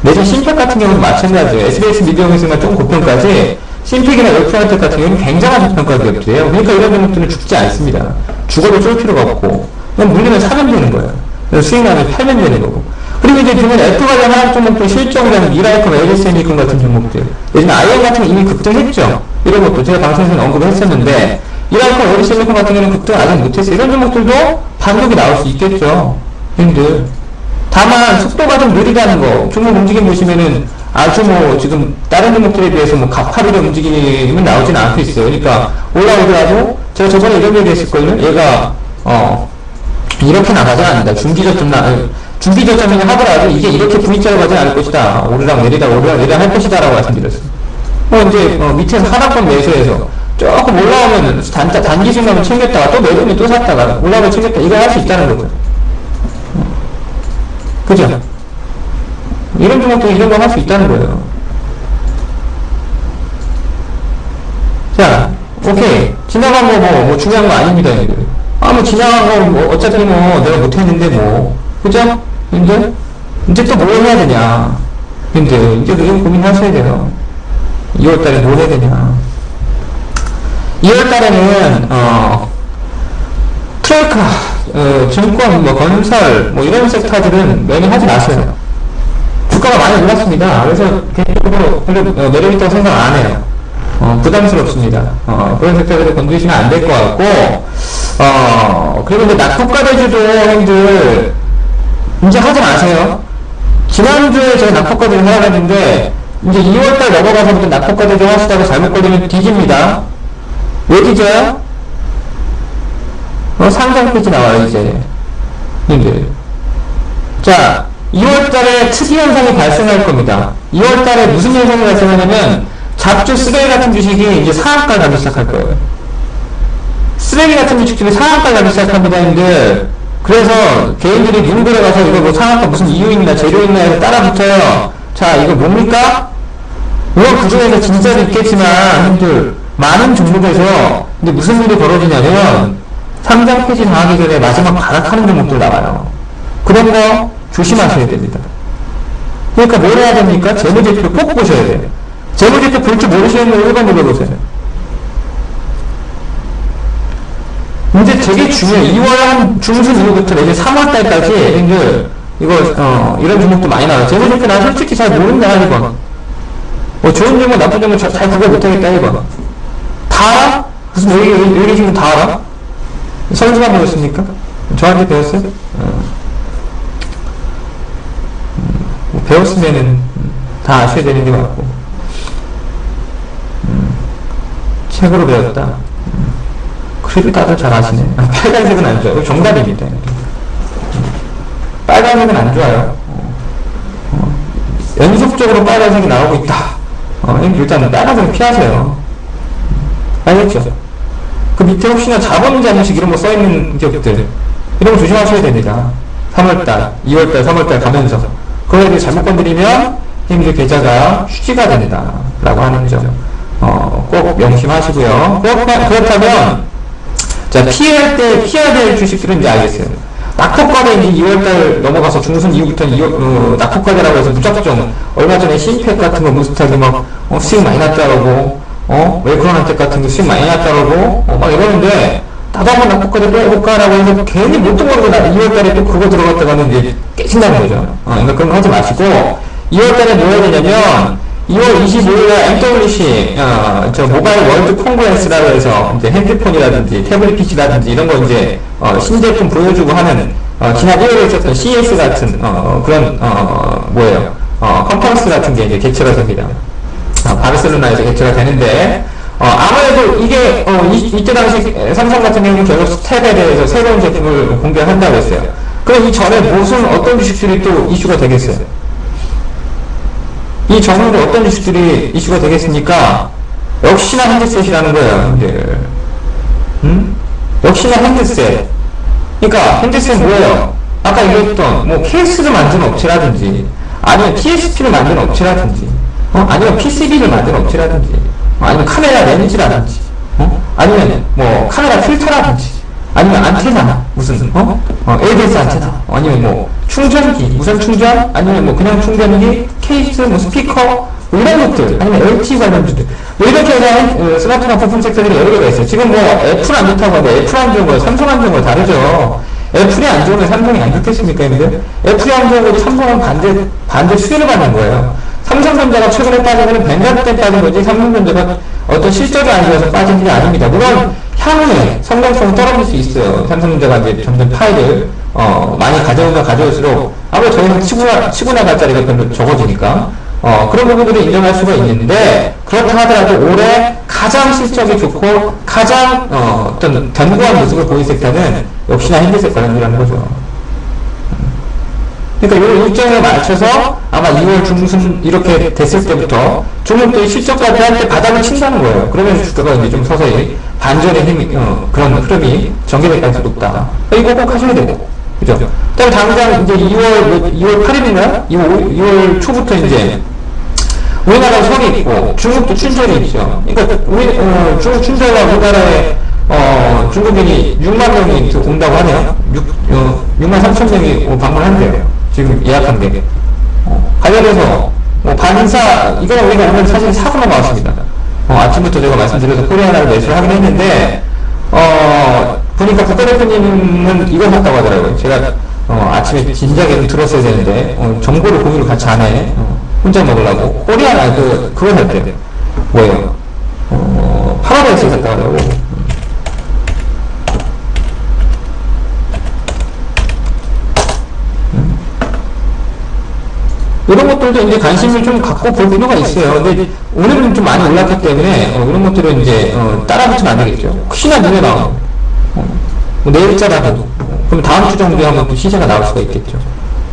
내전 심팩 같은 경우는 마찬가지예요. SBS 미디어 홀딩스가 조금 고평가지, 심팩이나 웰컴한테 같은 경우는 굉장한 저평가 기업들이에요. 그러니까 이런 종목들은 죽지 않습니다. 죽어도 쏠 필요가 없고, 그냥 물리면 사면 되는 거예요. 수익 나면 팔면 되는 거고. 그리고 이제 보면 F 관련 하락 종목들 실적이라는 미라이컴, LS세미컴 같은 종목들, 예전에 IM 같은 거 이미 급등했죠. 이런 것도 제가 방송에서 언급을 했었는데, 미라이컴, LS세미컴 같은 경우는 급등 아직 못했어요. 이런 종목들도 반복이 나올 수 있겠죠, 형들. 다만 속도가 좀 느리다는 거, 종목 움직임 보시면은 아주 뭐 지금 다른 종목들에 비해서 뭐 가파르게 움직임은 나오진 않고 있어요. 그러니까 올라오더라도 제가 저번에 이런 얘기 했을걸요. 얘가 이렇게 나가지 않는다. 중기저점이냐 하더라도 이게 이렇게 V자로 가지 않을 것이다. 오르락 내리락 할 것이다 라고 말씀드렸어요. 이제 밑에서 하락권 매수해서 조금 올라오면 단기 순간을 챙겼다가 또 내리면 또 샀다가 올라오면 챙겼다, 이거 할 수 있다는 거죠. 그죠? 이런 종목도 이런 거 할 수 있다는 거예요. 자, 오케이. 지나간 거 뭐 중요한 거 아닙니다, 이들. 뭐 지나간 거 뭐 어차피 뭐 내가 못했는데 뭐, 그죠? 근데 이제 또 뭘 해야 되냐? 근데 이제 그런 고민하셔야 돼요. 2월달에 뭘 해야 되냐? 2월달에는 트레이카, 증권, 뭐 건설, 뭐 이런 섹터들은 매매하지 마세요. 주가가 많이 올랐습니다. 그래서 개인적으로 별로 매력 있다고 생각 안 해요. 부담스럽습니다. 그런 섹터들을 건드리시면 안 될 것 같고, 그리고 이제 낙폭과대주도 형들 이제 하지 마세요. 지난주에 제가 낙폭과대주 해야겠는데, 이제 2월달 넘어가서부터 낙폭과대주 하시다가 잘못 걸리면 뒤집니다. 왜 뒤져요? 상장 페이지 나와요, 이제. 형들. 자, 2월달에 특이 현상이 발생할 겁니다. 2월달에 무슨 현상이 발생하냐면, 잡주 쓰레기 같은 주식이 이제 상한가 가기 시작할 거예요. 쓰레기 같은 주식들이 상한가 가기 시작합니다, 형들. 그래서 개인들이 눈물에 가서 이거 뭐 상한가 무슨 이유 있나, 재료 있나 해서 따라붙어요. 자, 이거 뭡니까? 물론 그 중에서 진짜도 있겠지만, 형들, 많은 종목에서, 근데 무슨 일이 벌어지냐면, 상장 폐지 당하기 전에 마지막 바닥하는 종목들 나와요. 그런 거 조심하셔야 됩니다. 그러니까 뭘 해야 됩니까? 재무제표 꼭 보셔야 돼요. 재무제표 볼 줄 모르시는 분 1번 눌러보세요. 이제 되게 중요해요. 2월 한 중순 이후부터 이제 3월달까지, 이거, 이런 종목도 많이 나와요. 재무제표 나 솔직히 잘 모른다, 1번. 좋은 종목, 나쁜 종목 잘 구별 못하겠다, 1번. 다 알아? 무슨 여기 지금 다 알아? 선수가 배웠습니까? 저한테 배웠어요? 배웠으면은 다 아셔야 되는 게 맞고, 책으로 배웠다. 그래도 다들 잘 아시네. 빨간색은 안 좋아요. 정답입니다. 빨간색은 안 좋아요. 연속적으로 빨간색이 나오고 있다. 일단 빨간색 피하세요. 알겠죠? 그 밑에 혹시나 자본 잠식 이런 거 써있는 기업들, 이런 거 조심하셔야 됩니다. 3월달, 2월달, 3월달 가면서. 그거에 대해 잘못 건드리면 힘들 계좌가 휴지가 된다. 라고 하는 점. 꼭 꼭 명심하시고요. 그렇다면, 자, 피해야 될 주식들은 이제 알겠어요. 낙폭과대 이제 2월달 넘어가서 중순 이후부터는 낙폭과대라고 해서 무작정, 얼마 전에 신팩 같은 거 무스탁이 막, 수익 많이 났다라고, 웰크론한테 같은 거 수익 많이 났다라고, 막 이러는데, 나도 한번 낙폭과대 빼볼까라고 해서 괜히 못 들어가고 2월달에 또 그거 들어갔다가는 이제 깨진다는 거죠. 그러니까 그런 거 하지 마시고, 2월달에 뭐 해야 되냐면, 2월 25일에 MWC, 저 모바일 월드 콩그레스라고 해서 이제 핸드폰이라든지 태블릿 PC라든지 이런 거 이제, 신제품 보여주고 하는, 지난 1월에 있었던 CS 같은, 그런, 컨퍼런스 같은 게 이제 개최가 됩니다. 바르셀로나에서 개최가 되는데, 아무래도 이게, 이때 당시 삼성 같은 경우는 결국 스텝에 대해서 새로운 제품을 공개한다고 했어요. 그럼 이 전에 어떤 주식들이 또 이슈가 되겠어요? 이 전후로 어떤 주식들이 이슈가 되겠습니까? 역시나 핸드셋이라는 거예요, 역시나 핸드셋. 그러니까 핸드셋 뭐예요? 아까 얘기했던 케이스를 만드는 업체라든지, 아니면 TSP를 만드는 업체라든지, 아니면 PCB를 만드는 업체라든지, 아니면 카메라 렌즈라든지, 아니면 카메라 필터라든지, 아니면 안테나, 무슨 ABS 안테나, 아니면 충전기, 무선 충전, 아니면 그냥 충전기, 케이스, 스피커, 이런 것들, 아니면 LTE 관련주들. 이렇게 해서 스마트폰 부품 섹터들이 여러 개가 있어요. 지금 애플 안 좋다고 하는데 애플 안 좋은 거, 삼성 안 좋은 거 다르죠. 애플이 안 좋으면 삼성이 안 좋겠습니까, 여러분들? 애플이 안 좋은 거지 삼성은 반대 수혜를 받는 거예요. 삼성전자가 최근에 빠진 거는 뱅가드 때 빠진 거지, 삼성전자가 어떤 실적이 안 좋아서 빠진 게 아닙니다. 물론, 향후에 성장성은 떨어질 수 있어요. 삼성전자가 이제 점점 파일을, 많이 가져올수록, 아무래도 저희는 치고 나갈 자리가 별로 적어지니까, 그런 부분들을 인정할 수가 있는데, 그렇다 하더라도 올해 가장 실적이 좋고, 가장, 어떤 견고한 모습을 보인 섹터는 역시나 핸드셋 관련이라는 거죠. 그러니까 이 일정에 맞춰서 아마 2월 중순 이렇게 됐을 때부터 종목들이 실적까지 할 때 바닥을 친다는 거예요. 그러면 주가가 이제 좀 서서히 반전의 힘이, 그런 흐름이 전개될 가능성이 높다. 이거 꼭 하셔야 되고. 그죠? 그다음 당장 이제 2월 8일인가? 2월 초부터 이제 우리나라 설이 있고 중국도 춘절이 있죠. 그러니까 중국 춘절과 우리나라에 중국인이 6만 명이 온다고 하네요. 6만 3천 명이 방문한대요. 지금 예약한 게. 관련해서, 이거는 우리가 오늘 사실 사고가 나왔습니다. 아침부터 제가 말씀드려서 코리아나를 매수를 하긴 했는데, 보니까 국가대표님은 이걸 샀다고 하더라고요. 제가, 아침에 진작에 좀 들었어야 되는데, 정보를 공유를 같이 안 해. 혼자 먹으려고. 코리아나, 그거 살 때. 뭐예요? 파라다이스 샀다고 하더라고요. 이런 것들도 이제 관심을 좀 갖고 볼 필요가 있어요. 근데 오늘은 좀 많이 올랐기 때문에 이런 것들은 이제 따라붙으면 안 되겠죠. 혹시나 눈에 나오면 내일자라도 그럼 다음 주 정도에 하면 또 시세가 나올 수가 있겠죠.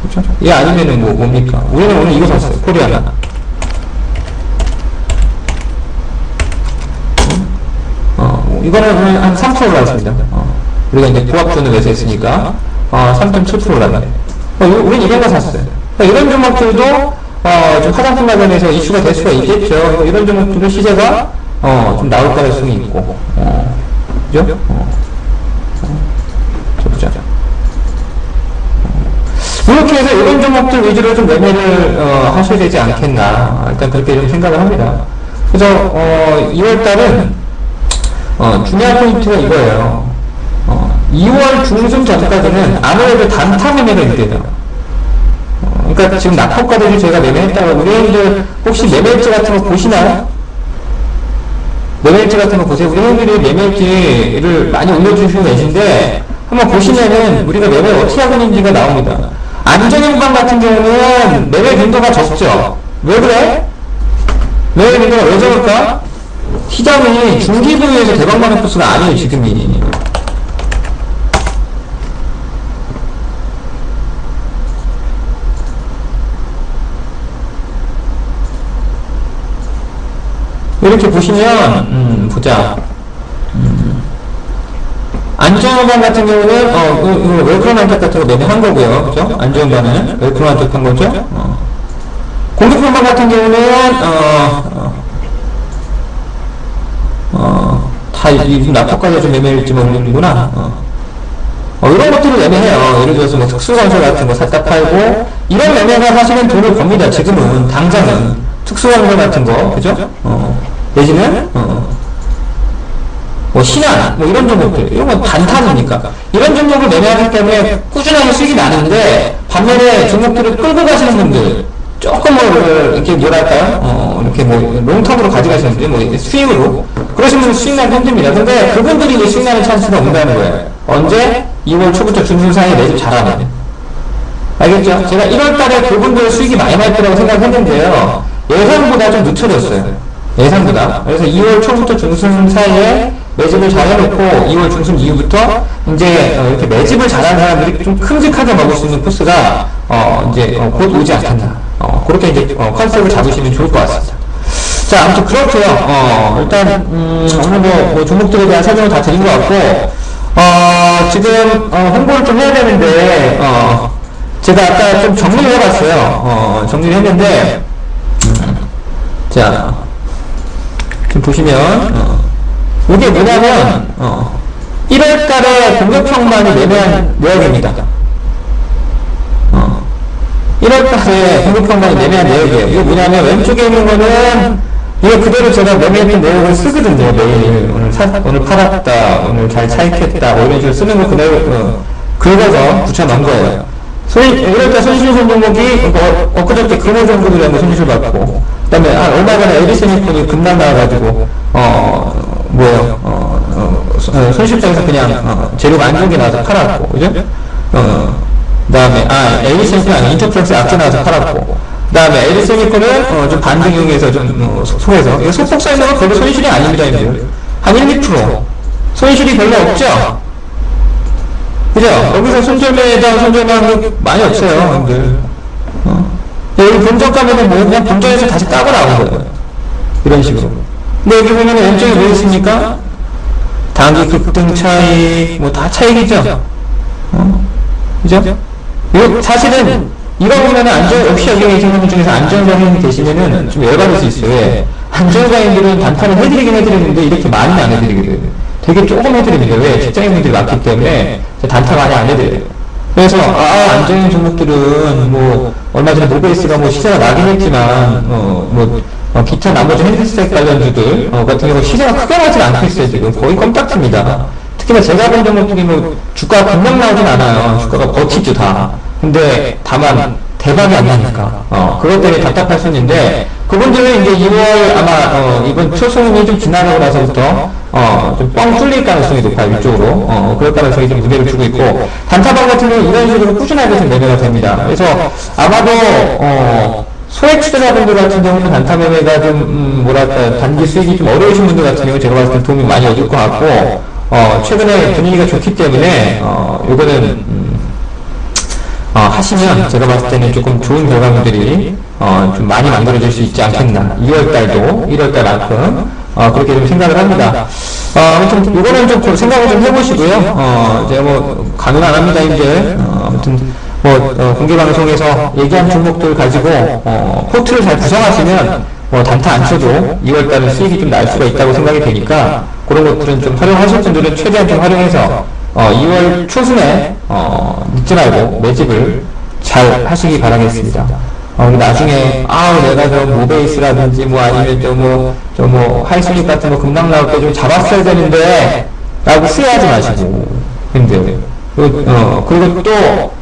그렇죠? 예, 아니면은 뭡니까? 우리는 오늘 이거 샀어요. 코리아나. 이거는 오늘 한 3% 올랐습니다. 우리가 이제 고압전을 매수했으니까 3.7% 올랐네. 우리는 이런 거 샀어요. 이런 종목들도 좀 화장품 관련해서 이슈가 될 수가 있겠죠. 이런 종목들도 시세가 좀 나올 가능성이 있고, 그죠? 보자. 이렇게 해서 이런 종목들 위주로 좀 매매를 하셔야 되지 않겠나, 일단 그렇게 좀 생각을 합니다. 그래서 2월달은 중요한 포인트가 이거예요. 2월 중순 전까지는 아무래도 단타 매매가 있대요. 그러니까 지금 낙폭과대를 저희가 매매했다가 우리 형님들 혹시 매매일지 같은 거 보시나요? 매매일지 같은 거 보세요. 우리 형님들이 매매일지를 많이 올려주시고 계신데 한번 보시면은 우리가 매매를 어떻게 하고 있는지가 나옵니다. 안전인방 같은 경우는 매매 빈도가 적죠. 왜 그래? 매매 빈도가 왜 적을까? 시장이 중기 부위에서 대박나는 코스가 아니에요, 지금이. 이렇게 보시면, 보자. 안전반 같은 경우는, 웰크론한테 같은 거 매매한 거고요. 그죠? 안전반은 웰크론한테 한 거죠? 공격반반 같은 경우는, 납법까지 좀 매매일지 모르는구나. 이런 것들을 매매해요. 예를 들어서 뭐 특수건설 같은 거 샀다 팔고, 이런 매매가 사실은 돈을 법니다. 지금은, 당장은. 특수건설 같은 거, 그죠? 내지는, 뭐 신한, 뭐 이런 종목들, 이런 건 단타입니까? 이런 종목을 매매하기 때문에 꾸준하게 수익이 나는데, 반면에 종목들을 끌고 가시는 분들, 조금 이렇게 뭐랄까요? 이렇게 롱텀으로 가져가시는 분들, 스윙으로. 그러시면 수익 나기 힘듭니다. 근데 그분들이 이제 수익 나는 찬스가 온다는 거예요. 언제? 2월 초부터 중순 사이에 매집 잘하면. 알겠죠? 제가 1월 달에 그분들 수익이 많이 날 거라고 생각했는데요. 예상보다 좀 늦춰졌어요. 예상보다. 그래서 2월 초부터 중순 사이에 매집을 잘 해놓고 2월 중순 이후부터 이제 이렇게 매집을 잘하는 사람들이 좀 큼직하게 먹을 수 있는 코스가 이제 곧 오지 않겠나. 그렇게 이제 컨셉을 잡으시면 좋을 것 같습니다. 자, 아무튼 그렇고요. 일단 오늘 뭐 종목들에 대한 설명을 다 드린 것 같고, 지금 홍보를 좀 해야 되는데 제가 아까 좀 정리를 해봤어요. 정리를 했는데 자, 지금 보시면 이게 뭐냐면 1월달에 공격평만이 매매한 내역입니다. 1월달에 공격평만이 매매한 내역이에요. 이게 뭐냐면 왼쪽에 있는 거는 이게 그대로 제가 매매했던 내역을 쓰거든요. 매일 오늘 팔았다, 오늘 잘 차익했다, 뭐 이런 식으로 쓰는 거 그대로 긁어서 붙여놓은 거예요. 1월달 손실 종목이 엊그저께 금호정보들이 한번 손실 받고, 그 다음에 얼마 전에 에디슨이폰이 급락 나와가지고 손실장에서 그냥 재료가 안 좋은 게 나와서 팔았고, 그죠? 그 다음에 에디슨이폰 아니 인터프렉스 악재 나와서 팔았고, 그 다음에 에디슨이폰은 좀 반등 이용해서 좀 소해서, 이거 소폭 사이즈는 별로 손실이 아닙니다. 한 1, 2% 손실이 별로 없죠? 그죠? 여기서 손절매에 대한 손절매한 게 많이 없어요, 형들. 여기 본전가면은 뭐 그냥 본전에서 다시 따고 나온 거예요. 이런 식으로. 근데 여기 보면 왼쪽에 뭐 있습니까? 단기 급등 차익, 뭐 다 차익이죠? 그죠? 이거 사실은 이거 보면은 역시 여기 계신 분 중에서 안전장인 계시면은 좀 열받을 수 있어요. 왜? 안전장인들은 단타를 해드리긴 해드리는데 이렇게 많이는 안 해드리거든요. 되게 조금 해드립니다. 왜? 직장인분들이 많기 때문에 단타 많이 안 해드려요. 그래서 안전인 종목들은 뭐 얼마 전에 모베이스가 뭐 시세가 나긴 했지만 기타 나머지 핸드셋 관련주들 같은 경우 시세가 크게 나지 않고 있어요. 지금 거의 껌딱집니다. 특히나 제가 본 종목들이 뭐 주가가 급락 나오진 않아요. 주가가 버티죠 다. 근데 다만 대박이 안 나니까 그것 때문에 답답할 수 있는데, 그분들은 이제 2월 아마 이번 초순이 좀 지나가고 나서부터 좀 뻥 뚫릴 가능성이 높아요. 이쪽으로 그럴 가능성이 좀 무게를 주고 있고, 단타방 같은 경우는 이런 식으로 꾸준하게 좀 매매가 됩니다. 그래서 아마도 소액 투자자분들 같은 경우는 단타 매매가 좀 뭐랄까 단기 수익이 좀 어려우신 분들 같은 경우 제가 봤을 때 도움이 많이 얻을 것 같고, 최근에 분위기가 좋기 때문에 요거는 하시면 제가 봤을 때는 조금 좋은 결과물들이 좀 많이 만들어질 수 있지 않겠나. 2월달도 1월달만큼 그렇게 좀 생각을 합니다. 아무튼 이거는 좀 생각을 좀 해보시고요. 제가 뭐 강요는 안 합니다. 이제 아무튼 공개 방송에서 얘기한 종목들 가지고 포트를 잘 구성하시면 단타 안 쳐도 2월달은 수익이 좀 날 수가 있다고 생각이 되니까, 그런 것들은 좀 활용하실 분들은 최대한 좀 활용해서 2월 초순에 늦지 말고 매집을 잘 하시기 바라겠습니다. 나중에 내가 저 모베이스라든지 뭐 아니면 하이스닉 같은 거 금방 나올 때 좀 잡았어야 되는데 라고 후회하지 마시고. 근데 그리고 또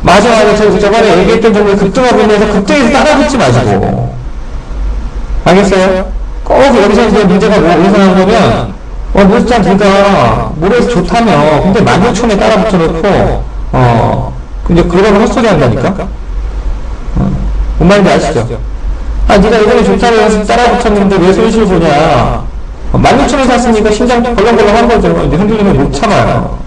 맞아 저번에 얘기했던 정도에 급등하고 있는데 급등해서 따라붙지 마시고. 알겠어요? 꼭 여기서 이제 문제가 어디서 나오냐면 물장 제가 모래에서 좋다며 근데 16,000에 따라 붙여놓고 근데 그러다가 헛소리 한다니까? 뭔 말인지 아시죠? 네가 예전에 좋다고 해서 따라 붙였는데 왜 손실 보냐? 16,000에 샀으니까 심장 벌렁벌렁 한 거죠. 이제 흔들리면 못 참아요.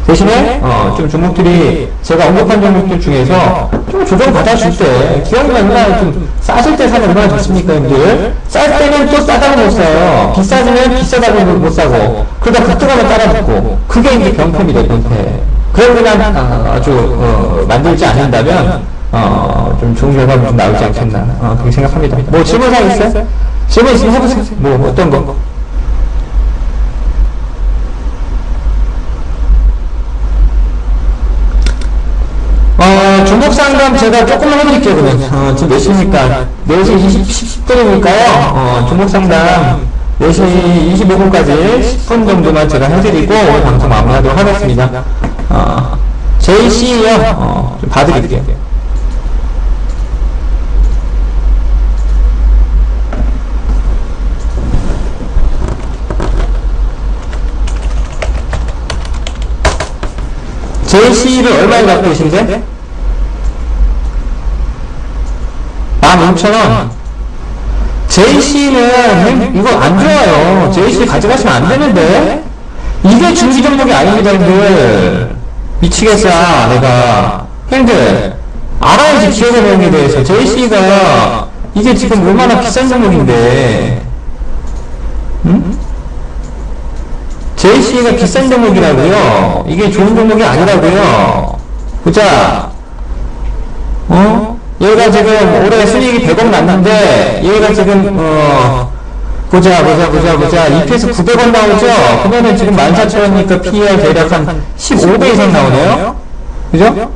대신에 좀 종목들이 제가 언급한 종목들 중에서 좀 조정 받아줄 때 기업이 얼마나 좀 싸질 때 사면 얼마나 좋습니까, 형들? 쌀 때는 또 싸다고 못 사요. 비싸지면 비싸다고 못 사고, 그러다 급등하면 따라붙고, 그게 이제 병폐입니다, 병폐. 그걸 그냥 아주 만들지 않는다면 좀 좋은 결과물 좀 나오지 않겠나 그렇게 생각합니다. 뭐 질문사항 있어요? 질문 있으면 해보세요. 뭐 어떤 거? 종목 상담 제가 조금만 해드릴게요, 그러면. 지금 몇 시입니까? 4시 10분이니까요. 종목 상담 4시 25분까지 10분 정도만 제가 해드리고, 오늘 방송 마무리하도록 하겠습니다. JC요, 좀 봐드릴게요. JC를 얼마에 갖고 계신데? 16,000원. JC는 이거 안 좋아요. JC 가져가시면 안 되는데? 이게 중기 종목이 아닙니다, 형들. 미치겠어, 내가. 형들, 알아야지, 기업의 대해서. JC가, 이게 지금 얼마나 비싼 종목인데. 응? JC가 비싼 종목이라고요? 이게 좋은 종목이 아니라고요? 보자. 얘가 지금 올해 순이익이 100억 났는데, 얘가 지금, 보자. EPS 900원 나오죠? 그러면은 지금 14,000원이니까 PER 대략 한 15배 이상 나오네요? 그죠?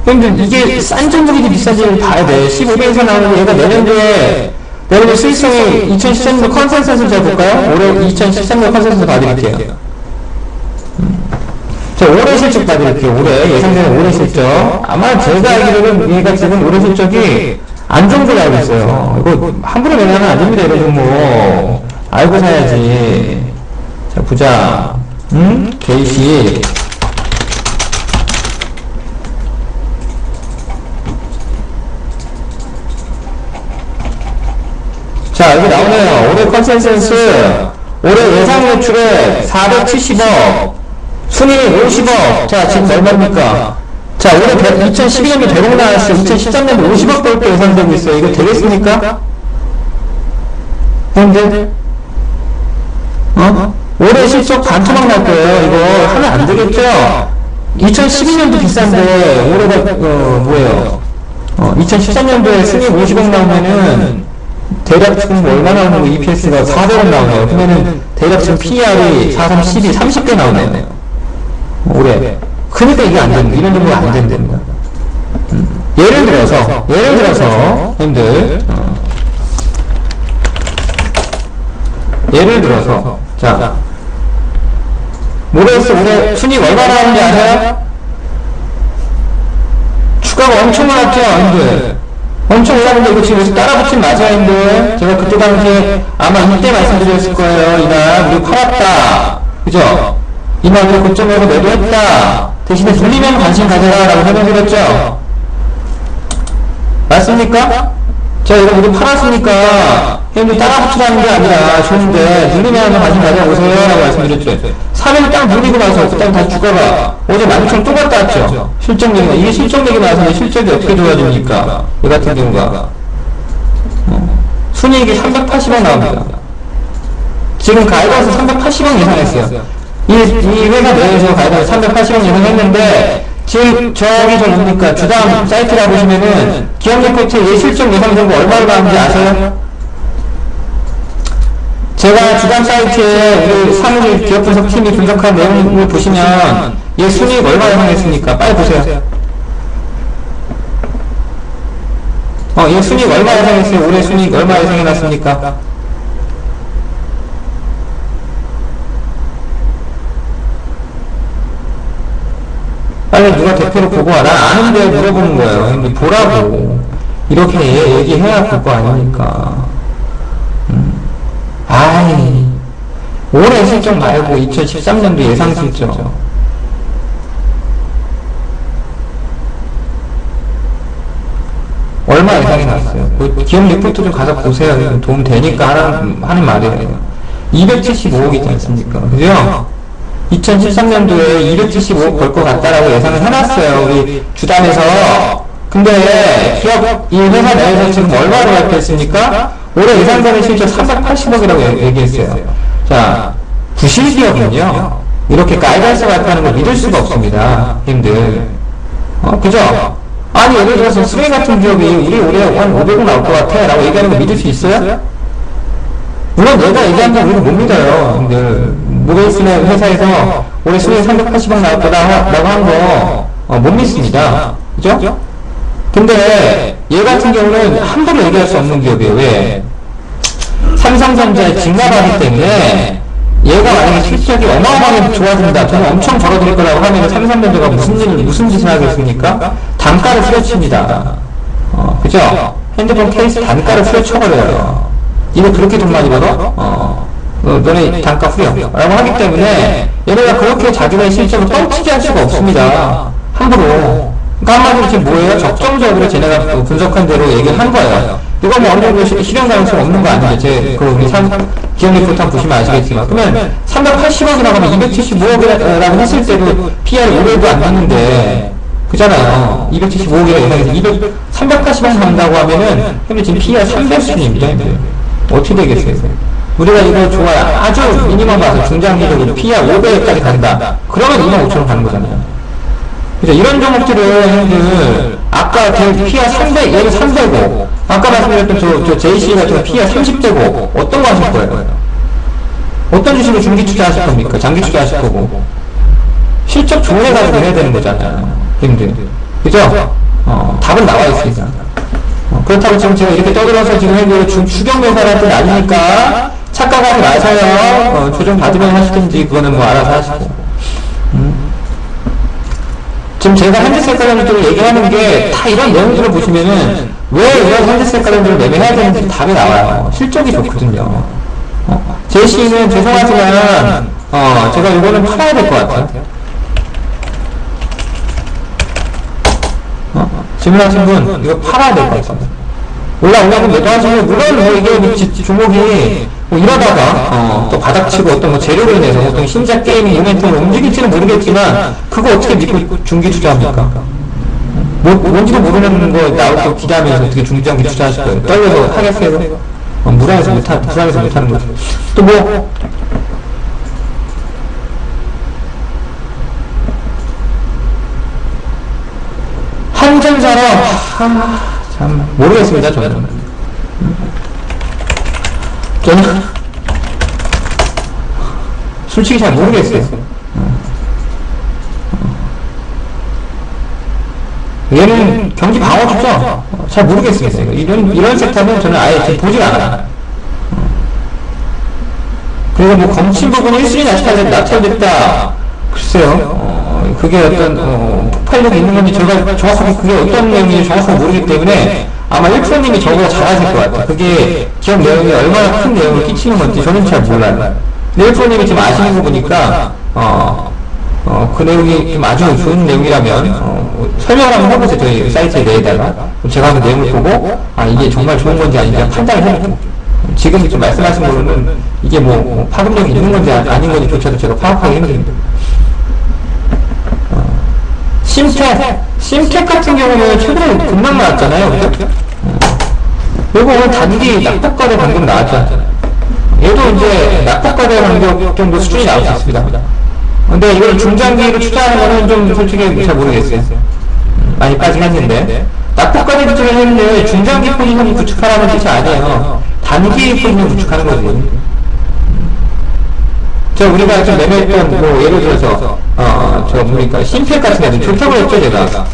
근데 이게 싼 종목인지 비싼지를 봐야 돼. 15배 이상 나오는 얘가 내년도에, 여러분 수익성이 2013년도 컨센서스 잘 볼까요? 올해 2013년 컨센서스 봐드릴게요. 자, 올해 실적 봐드릴게요. 올해 예상되는 올해 실적. 아마 제가 알기로는 얘가 지금 올해 실적이 안 좋은 걸로 알고 있어요. 이거 함부로 매매하면 안 됩니다. 이런 종목 알고 사야지. 자, 보자. JC. 자, 여기 나오네요. 올해 컨센서스, 올해 예상 매출액 470억, 순이익 50억. 자, 지금 얼마입니까? 자, 올해 2012년도 100억 나왔어요. 2013년도 50억 벌 때 예상되고 있어요. 이거 되겠습니까? 형들? 올해 실적 반토막 날 거예요. 이거 하면 안 되겠죠? 2012년도 비싼데, 올해가, 뭐예요? 2013년도에 순이익 50억 나오면은, 대략 지금 얼마 나오는 거 EPS가 400원 나오네요. 그러면은 대략 지금 PER이 4, 3, 12, 30배 나오네요. 올해. 그러니까 이게 안 됩니다. 이런 정도가 안 된답니다. 예를 들어서, 형들, 예를 들어서, 자, 모레스 올해 순이익 얼마 나오는지 아세요? 주가가 엄청 올랐죠, 형들. 엄청 올랐는데 이거 지금 여기서 따라붙진 마세요, 형들. 제가 그때 당시에 아마 이때 말씀드렸을 거예요. 이날 우리 팔았다. 그죠? 이날 우리 고점으로 매도했다. 대신에 눌리면 관심 가져라 라고 설명드렸죠? 맞습니까? 자, 이거 우리 팔았으니까 형들 따라붙으라는 게 아니라 좋은데 눌리면 관심 가져오세요 라고 말씀드렸죠. 3일 딱 눌리고 나서 그다음 다시 주가가 어제 12,000원 또 갔다 왔죠. 실적 얘기가, 이게 실적 얘기 나와서 실적이 어떻게 좋아집니까? 이 같은 경우가 순이익이 380원 나옵니다. 지금 가이드에서 380원 예상했어요. 이 회사 내에서 가이드에서 380원 예상했는데 지금 저기 저 뭡니까? 주당 사이트라 보시면은 기업 리포트에 실적 예상 정보 얼마나 나오는지 아세요? 제가 주당 사이트에 우리 사무실 기업 분석팀이 분석한 내용을 보시면 얘 순이익 얼마 예상했습니까? 빨리 보세요. 얘 순이익 얼마 예상했어요? 올해 순이익 얼마 예상해놨습니까? 빨리 누가 대표로 보고 와. 난 아는데 물어보는 거예요. 근데 보라고. 이렇게 얘기해야 볼 거 아닙니까? 아이, 올해 실적 말고 2013년도 예상 실적. 얼마 예상이 났어요? 그 기업 리포트 좀 가서 보세요. 도움 되니까 하는 말이에요. 275억 있지 않습니까? 그죠? 2013년도에 275억 벌 것 같다라고 예상을 해놨어요. 우리 주단에서. 근데 기업, 이 회사 내에서 지금 얼마로 발표했습니까? 올해 예상되는 실적 380억이라고 얘기했어요. 자, 부실기업은요, 이렇게 가이던스 발표하는 거 믿을 수가 없습니다. 힘들. 그죠? 아니, 예를 들어서 쓰레기 같은 기업이 우리 올해 한 500원 나올 것 같아 라고 얘기하는 거 믿을 수 있어요? 물론 내가 얘기한 건 우리는 못 믿어요. 힘들. 모베이스의 회사에서 올해 수익 380억 나올 거다 라고 한 거 못 믿습니다. 그죠? 근데 얘 같은 경우는 함부로 얘기할 수 없는 기업이에요. 왜? 삼성전자에 진압하기 때문에 얘가 만약에 실적이 어마어마하게 좋아진다, 돈 엄청 벌어들일 거라고 하면 삼성전자가 무슨 짓을 하겠습니까? 단가를 후려칩니다. 그죠? 핸드폰 케이스 단가를 후려쳐버려요. 이거 그렇게 돈 많이 벌어? 너네 단가 후려. 라고 하기 때문에 얘네가 그렇게 자기네 실적을 뻥치게 할 수가 없습니다. 함부로. 그러니까 한마디로 지금 뭐예요? 적정적으로 쟤네가 분석한 대로 얘기를 한 거예요. 이거 뭐 어느 정도 실현 가능성 없는 거 아니에요? 기업 리포트 한번 보시면 아시겠지만. 그러면 380억이 나가면 275억이라고 했을 때도 PR 500도 안 났는데, 그잖아요. 275억이라고 예상해서 380억 난다고 하면은, 현재 지금 PR 300 수준입니다. 어떻게 되겠어요? 우리가 이거 좋아요. 아주 미니멈 봐서 중장기적으로 PR 500까지 간다. 그러면 25,000원 가는 거잖아요. 그죠? 이런 종목들은 형들, 아까 PR 300, 얘는 300고, 아까 말씀드렸던 저 JC 같은 거 PR 30대고, 어떤 거 하실 거예요? 어떤 주식을 중기 투자하실 겁니까? 장기 투자하실 거고. 실적 좋은 애 가지고 해야 되는 거잖아요. 형들. 그죠? 답은 나와 있습니다. 그렇다고 지금 제가 이렇게 떠들어서 지금 형들 추경명사한테 나니까 착각하지 마세요. 조정 받으면 하시든지, 그거는 뭐 알아서 하시고. 지금 제가 현대색깔람들을 얘기하는 게 다 이런 내용들을 보시면은 왜 이런 현대색깔람들을 매매해야 되는지 답이 나와요. 실적이 좋거든요. 제시는 죄송하지만 제가 이거는 팔아야 될 것 같아요. 질문하신 분 이거 팔아야 될 것 같습니다. 올라오면 매도하시면 물론 뭐 이게 종목이 뭐 이러다가 또 바닥치고 어떤 뭐 재료로 인해서 어떤 신작 게임 모멘텀을 움직일지는 모르겠지만 그거 어떻게 믿고 중기 투자합니까? 뭔지도 모르는 거 나올 거 기대하면서 어떻게 중장기 투자하실 거예요? 떨려서 하겠어요? 불안해서 못하는 거죠. 또 뭐 한전사람 참 모르겠습니다. 저는 솔직히 잘 모르겠어요. 얘는 경기 방어주죠. 잘 모르겠습니다. 이런 섹터는 저는 아예 지금 보질 않아요. 그리고 뭐 검침 부분이 1순위 나타냈다. 글쎄요. 그게 어떤 폭발력이 있는 건지 제가 정확하게 그게 어떤 내용인지 정확하게 모르기 때문에 아마 1%님이 저보다 잘하실 것 같아요. 그게 기업 내용이 얼마나 큰 내용을 끼치는 건지 저는 잘 몰라요. 근데 1%님이 지금 아시는 거 보니까 그 내용이 좀 아주 좋은 내용이라면 설명을 한번 해보세요. 저희 사이트에 내에다가 제가 한번 내용을 보고 이게 정말 좋은 건지 아닌지 판단을 해보고 지금 좀 말씀하신 거로는 이게 뭐 파급력이 있는 건지 아닌 건지 조차도 제가 파악하기 힘듭니다. 심텍 같은 경우는 최근에 금방 나왔잖아요. 그죠? 그리고 오늘 단기 낙폭과대 반격 나왔잖아요. 얘도 이제 낙폭과대 반격 정도 수준이 나올 수 있습니다. 근데 이걸 중장기로 투자하는 거는 좀 솔직히 잘 모르겠어요. 많이 빠지긴 했는데. 낙폭과대 투자를 했는데 중장기 포지션을 구축하라는 뜻이 아니에요. 단기 포지션을 구축하는 거지. 우리가 좀 매매했던, 뭐, 예를 들어서, 뭡니까, 심팩 같은 애들 좋다고 했죠, 제가.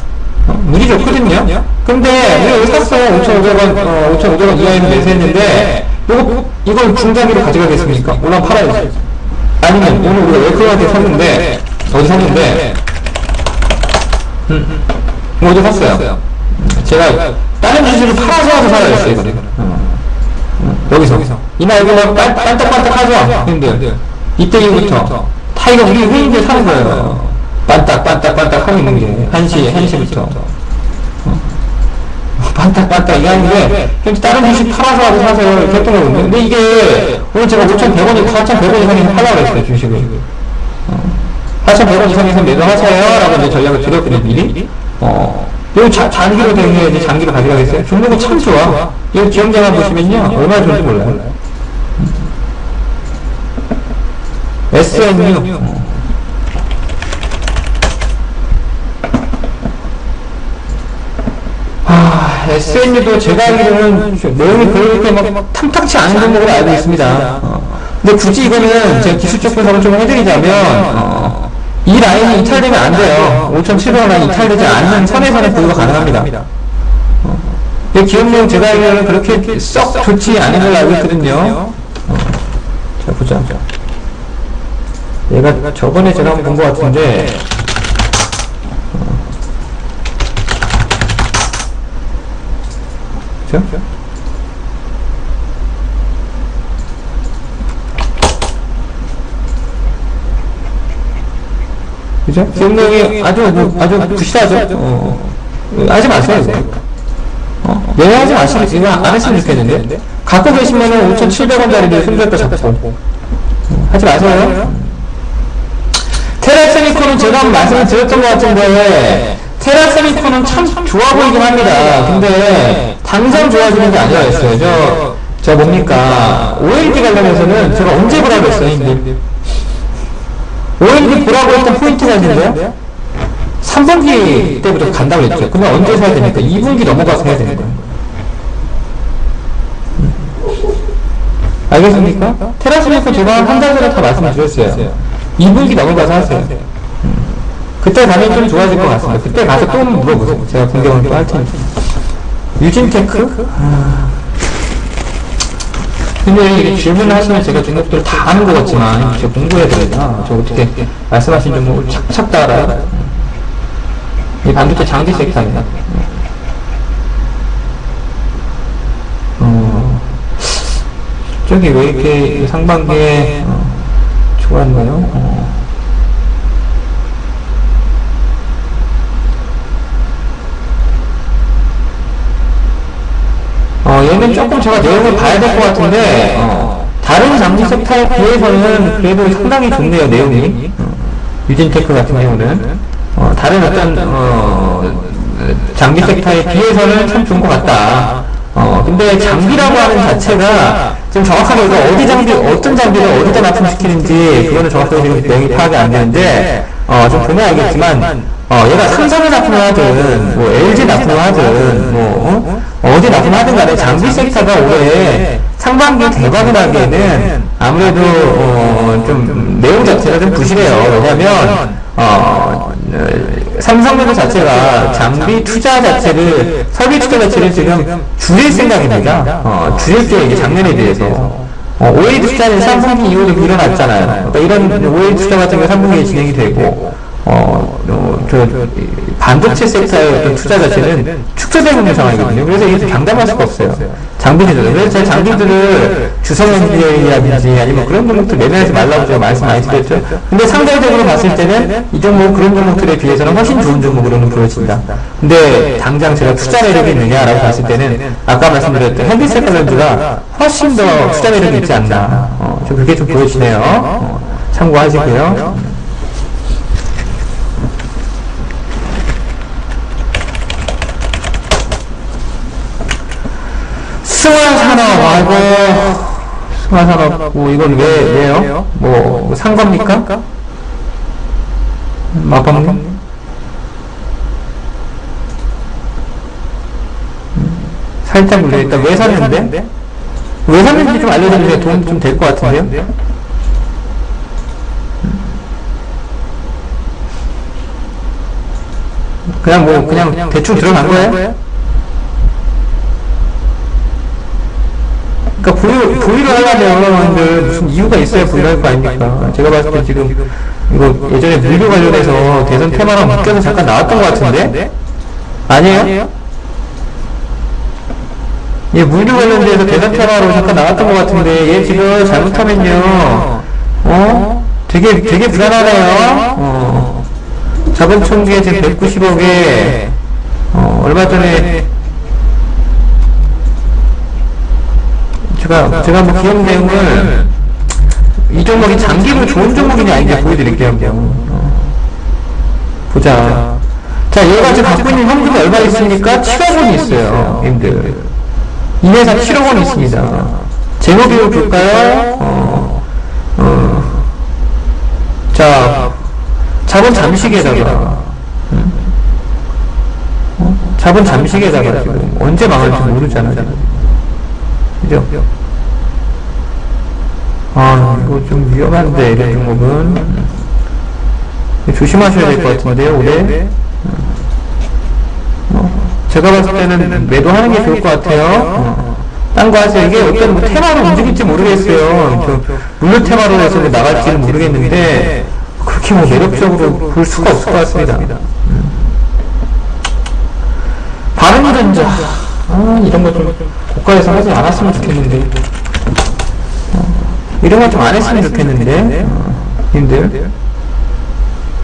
물이 좋거든요? 근데, 우리가 여기 샀어요. 5,500원, 5,500원 이하에는 매수했는데, 이걸 중장기로 가져가겠습니까? 올라 팔아야지. 아니면, 오늘 우리가 웰컴한테 샀는데, 어디 샀는데, 어디 샀어요? 제가, 다른 주식을 팔아서 와서 사야 했어요, 이거를. 여기서. 이날 이거 막 반딱반딱 하죠? 근데, 이때부터 타이거 우리 회인들 사는 거예요. 반딱반딱 하고 있는 게 1시부터 반딱반딱 이거 하는데 현재 다른 주식 팔아서 하고 사서 이렇게 했던 거거든요. 근데 이게 오늘 제가 5,100원, 4,100원 이상에서 팔라고 했어요, 주식을. 4,100원 이상에서 매도하세요 라고 이제 전략을 드렸거든요, 미리. 이거 장기로 대응해야지 장기로 가져가겠어요? 종목은 참 좋아. 이거 지형자만 보시면요, 얼마나 좋은지 몰라요. SNU SNU도 제가 알기로는 내용이 그렇게 막 탐탁치 않은 종목으로 알고 있습니다. 근데 굳이 이거는 제가 기술적 분석을 좀 해드리자면 이 라인이 이탈되면 안 돼요. 5,700원 라인 이탈되지 않는 선에서는 보유가 가능합니다. 기업 내용 제가 알기로는 그렇게 썩 좋지 않은 걸로 알고 있거든요. 자, 보자. 얘가 저번에 제가 한번 본 것 같은데, 그죠? 그죠? 기업 내용이 아주 부실하죠? 하지 마세요, 이거. 예매하지 마시고, 이거 안 했으면 좋겠는데? 갖고 계시면은 5,700원짜리를 손절가 잡고. 하지 마세요. 테라세미콘은 제가 한번 말씀을 드렸던 것 같은데, 테라세미콘은 참 좋아 보이긴 합니다. 근데, 당장 좋아지는 게 아니라 했어요. 저 뭡니까. OLED 관련해서는 제가 언제 보라고 했어요, 형님? OLED 보라고 했던 포인트가 있는데요? 3분기 때부터 간다고 했죠. 그러면 언제 사야 됩니까? 2분기 넘어가서 해야 되는 거예요. 알겠습니까? 테라스메이커 제가 한 달 전에 다 말씀드렸어요. 2분기 넘어가서 하세요. 그때 가면 좀 좋아질 것 같습니다. 그때 가서 또 물어보세요. 제가 공개만 또 할 테니까. 유진테크? 근데 질문을 하시면 제가 종목들 다 아는 것 같지만, 제가 공부해야 되나? 저 어떻게 말씀하신 종목을 착착 다 알아요? 이 반도체 장비 섹터입니다. 저기 왜 이렇게 상반기에 좋았나요? 얘는 조금 제가 내용을 봐야 될 것 같은데, 다른 장비 섹터에 비해서는 그래도 상당히 좋네요, 내용이. 유진테크 같은 경우는. 다른 어떤, 장비 섹터에 비해서는 참 좋은 것 같다. 근데 장비라고 하는 자체가 지금 정확하게 어디 장비, 어떤 장비를 어디다 납품시키는지 그거는 정확하게 지금 내용이 파악이 안 되는데, 좀 보면 알겠지만, 얘가 삼성에 납품을 하든, 뭐 LG 납품을 하든, 어디 납품을 하든 간에 장비 섹터가 올해 상반기 대박이 나기에는 아무래도, 좀 내용 자체가 좀 부실해요. 왜냐면, 삼성전자 자체가 장비 투자 자체를, 설비 투자 자체를 지금 줄일 생각입니다. 줄일 게 이제 작년에 비해서. OLED 투자는 3분기 이후로 일어났잖아요. 그러니까 이런 OLED 투자 같은 게 3분기에 진행이 되고, 반도체 섹터의 어떤 투자 자체는 축소되고 있는 상황이거든요. 그래서 이게 장담할 수가 없어요. 장비들은. 그래서 제가 장비들을 주성 엔지니어링이라든지 아니면 그런 종목들 매매하지 말라고 제가 말씀 많이 드렸죠. 근데 상대적으로 봤을 때는 이 종목 그런 종목들에 비해서는 훨씬 좋은 종목으로는 보여진다. 근데 당장 제가 투자 매력이 있느냐라고 봤을 때는 아까 말씀드렸던 현대세컬런즈가 훨씬 더 투자 매력이 있지 않나. 좀 그게 좀 보여지네요. 참고하시고요. 승화산업, 승화산업, 이건 왜요? 산 겁니까? 마법님? 살짝 물려있다. 왜 샀는데? 왜 샀는지 좀 알려주면 도움 좀 될 것 같은데요? 그냥 대충 들어간 거예요? 그러니까 보유를 하려면 무슨 이유가 있어야 보유를 할 거 아닙니까? 제가 봤을 때 지금 이거 예전에 물류 관련해서 대선 테마랑 묶여서 잠깐 나왔던 것 같은데? 아니에요? 예, 물류 관련돼서 대선 테마로 잠깐 나왔던 것 같은데 얘 지금 잘못하면요 되게 불안하네요. 자본 총계 지금 190억에 얼마 전에 제가 뭐 기업 내용을 이 종목이 장기로 좋은 종목이냐 아닌지 보여드릴게요. 보자. 자, 얘가 지금 갖고 있는 현금이 얼마 있습니까? 7억 원이 있어요, 님들. 이 회사 7억 원이 있습니다. 재무비율 볼까요? 자, 자본 잠식에다가, 자본 잠식에다가 지금 언제 망할지 모르잖아요, 지금. 그죠? 이거 좀 위험한데, 이런 종목은. 조심하셔야 될 것 같은데요, 올해. 제가 봤을 때는 매도하는 게 좋을 것 같아요. 딴 거 하세요. 이게 어떤 뭐 테마로 움직일지 모르겠어요. 물류 테마로 해서 뭐 나갈지는 모르겠는데, 그렇게 뭐 매력적으로 볼 수가 없을 것 같습니다. 바른전자. 이런 거 좀 고가에서 하지 않았으면 좋겠는데. 이런 거 좀 안 했으면 좋겠는데. 님들.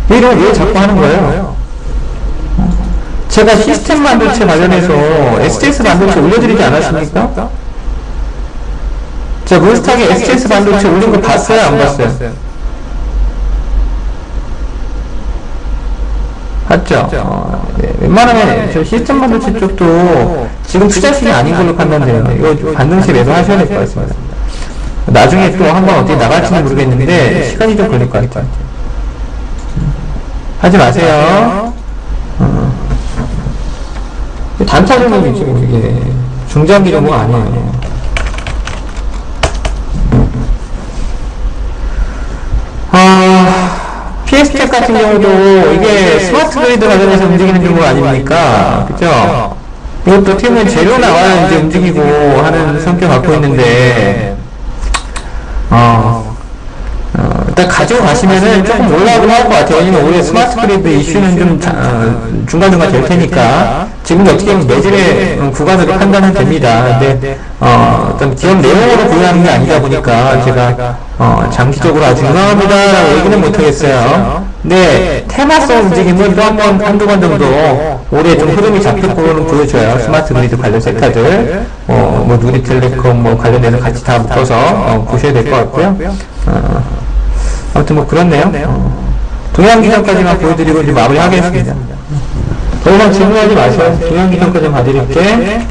이런 거 왜 자꾸 하는 거예요? 제가 시스템 반도체 관련해서 SGX 반도체 올려드리지 않았습니까? 제가 몬스타게 SGX 반도체 올린 거 봤어요? 안 봤어요? 봤죠? 네. 웬만하면 저 시스템 반도체 쪽도 지금 투자식이 아닌 걸로 판단되는데 이거 반등시 매도하셔야 될 것 같습니다. 나중에 또 한번 어떻게 나갈지는 모르겠는데 시간이 좀 걸릴 것 같아요. 하지 마세요. 단타 종목이지 뭐 이게 중장기 종목 아니에요. PS텍 같은 경우도 이게 스마트 그리드 관련해서 움직이는 종목 아닙니까? 그죠? 이것도 팀은 재료 나와야 이제 움직이고 하는 성격 갖고 있는데 일단 가지고 가시면은 조금 올라오긴 할 것 같아요. 왜냐면 올해 스마트 그리드 이슈는 좀 중간중간 될 테니까 지금도 어떻게 보면 매질의 구간으로 판단은 됩니다. 근데 어떤 기업 내용으로 보유하는 게 아니다 보니까 제가 장기적으로 아주 유망합니다라고 얘기는 못하겠어요. 근데 테마성 움직임은 또 한두 번 정도 올해 좀 흐름이 잡혔고는 보여줘요. 스마트 그리드 관련 섹터들 뭐 누리텔레콤 뭐 관련해서 같이 다 묶어서 보셔야 될 것 같고요. 아무튼 뭐 그렇네요. 동양기전까지만 보여드리고 이제 마무리하겠습니다. 더 이상 질문하지 마세요. 동양기전까지 봐드릴게.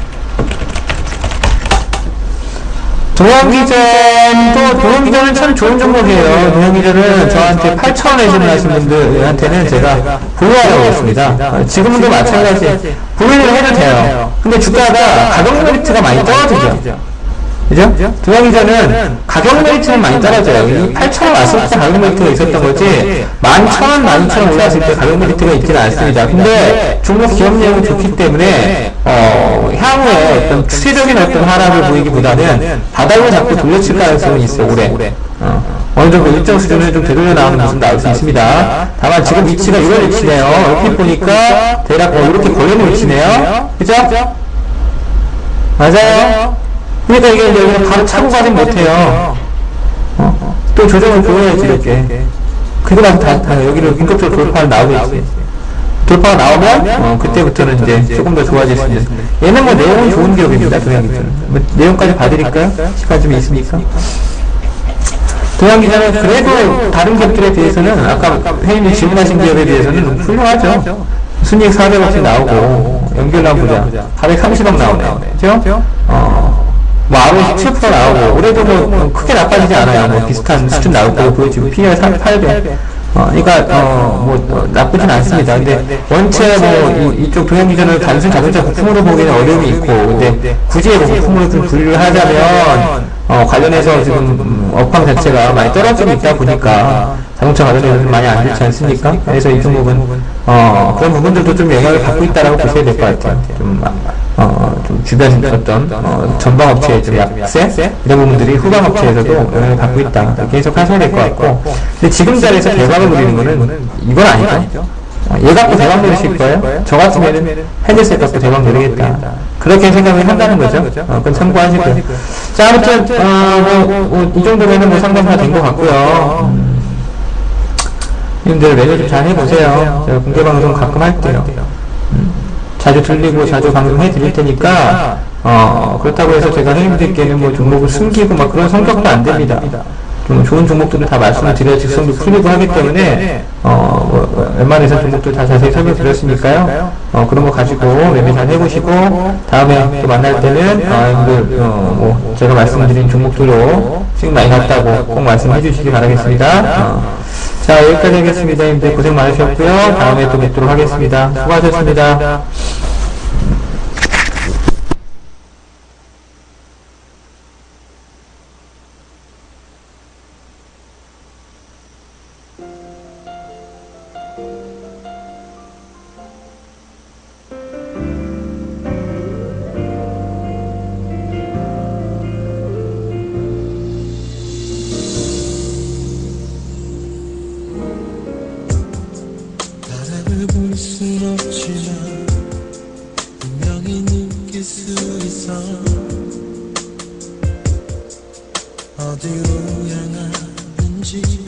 동양기전은 참 좋은 종목이에요. 동양기전은 저한테 8,000원에 질문하신 분들한테는 제가 보유하라고 했습니다. 지금도 마찬가지. 보유를 해도 돼요. 근데 주가가 가격 메리트가 많이 떨어지죠. 그죠? 동양기전은 가격 메리트는 많이 떨어져요. 이 8,000원 왔을 때 가격 메리트가 있었던 거지, 11,000원, 12,000원 올라왔을 때 가격 메리트가 있지는 않습니다. 근데 종목 기업 내용이 좋기 때문에, 향후에 어떤 추세적인 어떤 하락을 보이기보다는 바닥을 잡고 돌려칠 가능성이 있어, 올해. 어느 정도 일정 수준을 좀 되돌려 나오는 모습 나올 수 있습니다. 다만 지금 위치가 이런 위치네요. 얼핏 보니까 대략 이렇게 걸리는 위치네요. 그죠? 맞아요? 그러니까 이게 이제 바로 차고 가진 못해요. 또 조정을 보여야지, 이렇게. 그리고 나서 여기를 본격적으로 돌파를 나오겠지. 돌파가 나오면, 그때부터는 이제 조금 더 좋아질 수 있는. 얘는 뭐 내용은 좋은 기업입니다, 동양기전은. 뭐 내용까지 봐드릴까요? 시간 좀 있으니까. 동양기전은 그래도 다른 기업들에 비해서는, 아까 회원님 질문하신 기업에 비해서는 훌륭하죠. 순이익 400억씩 나오고, 연결만 보자. 430억 나오네요. 그죠? 뭐, ROE 17% 나오고, 올해도 뭐, 크게 나빠지지 않아요. 뭐, 비슷한 수준 나올 거고 보여지고, PER 800. 나쁘진 않습니다. 근데, 원체 이쪽 동양기전을 단순 자동차 부품으로 보기에는 어려움이 있고, 근데, 굳이 부품으로 좀 분류를 하자면, 관련해서 지금, 업황 자체가 많이 떨어지고 있다 보니까, 자동차 관련해서는 많이 안 좋지 않습니까? 그래서 이 종목은, 그런 부분들도 좀 영향을 받고 있다라고 보셔야 될 것 같아요. 좀 주변 어떤, 전방업체의 좀 약세? 이런 부분들이 후방업체에서도 영향을 받고 있다. 이렇게 해석하셔야 될 것 같고. 근데 지금 자리에서 대박을 노리는 거는, 이건 아니죠. 얘 갖고 대박 노리실 거예요? 저 같으면은 핸드셋 갖고 대박 노리겠다. 그렇게 생각을 한다는 거죠. 그건 참고하시고요. 자, 아무튼, 이 정도면은 뭐 상담 다 된 것 같고요. 님들 매주 좀 잘 해보세요. 제가 공개방송 가끔 할게요. 자주 들리고 자주 방송해 드릴 테니까, 그렇다고 해서 제가 선생님들께는 뭐 종목을 숨기고 막 그런 성격도 안 됩니다. 좀 좋은 종목들을 다 말씀을 드려야 직성도 풀리고 하기 때문에, 웬만해서 종목들 다 자세히 설명드렸으니까요. 그런 거 가지고 매매 잘 해보시고, 다음에 또 만날 때는, 제가 말씀드린 종목들로 수익 많이 났다고 꼭 말씀해 주시기 바라겠습니다. 자, 여기까지 하겠습니다. 님들 고생 많으셨고요. 다음에 또 뵙도록 하겠습니다. 수고하셨습니다. 바람을 볼 순 없지만 분명히 느낄 수 있어. 어디로 향하는지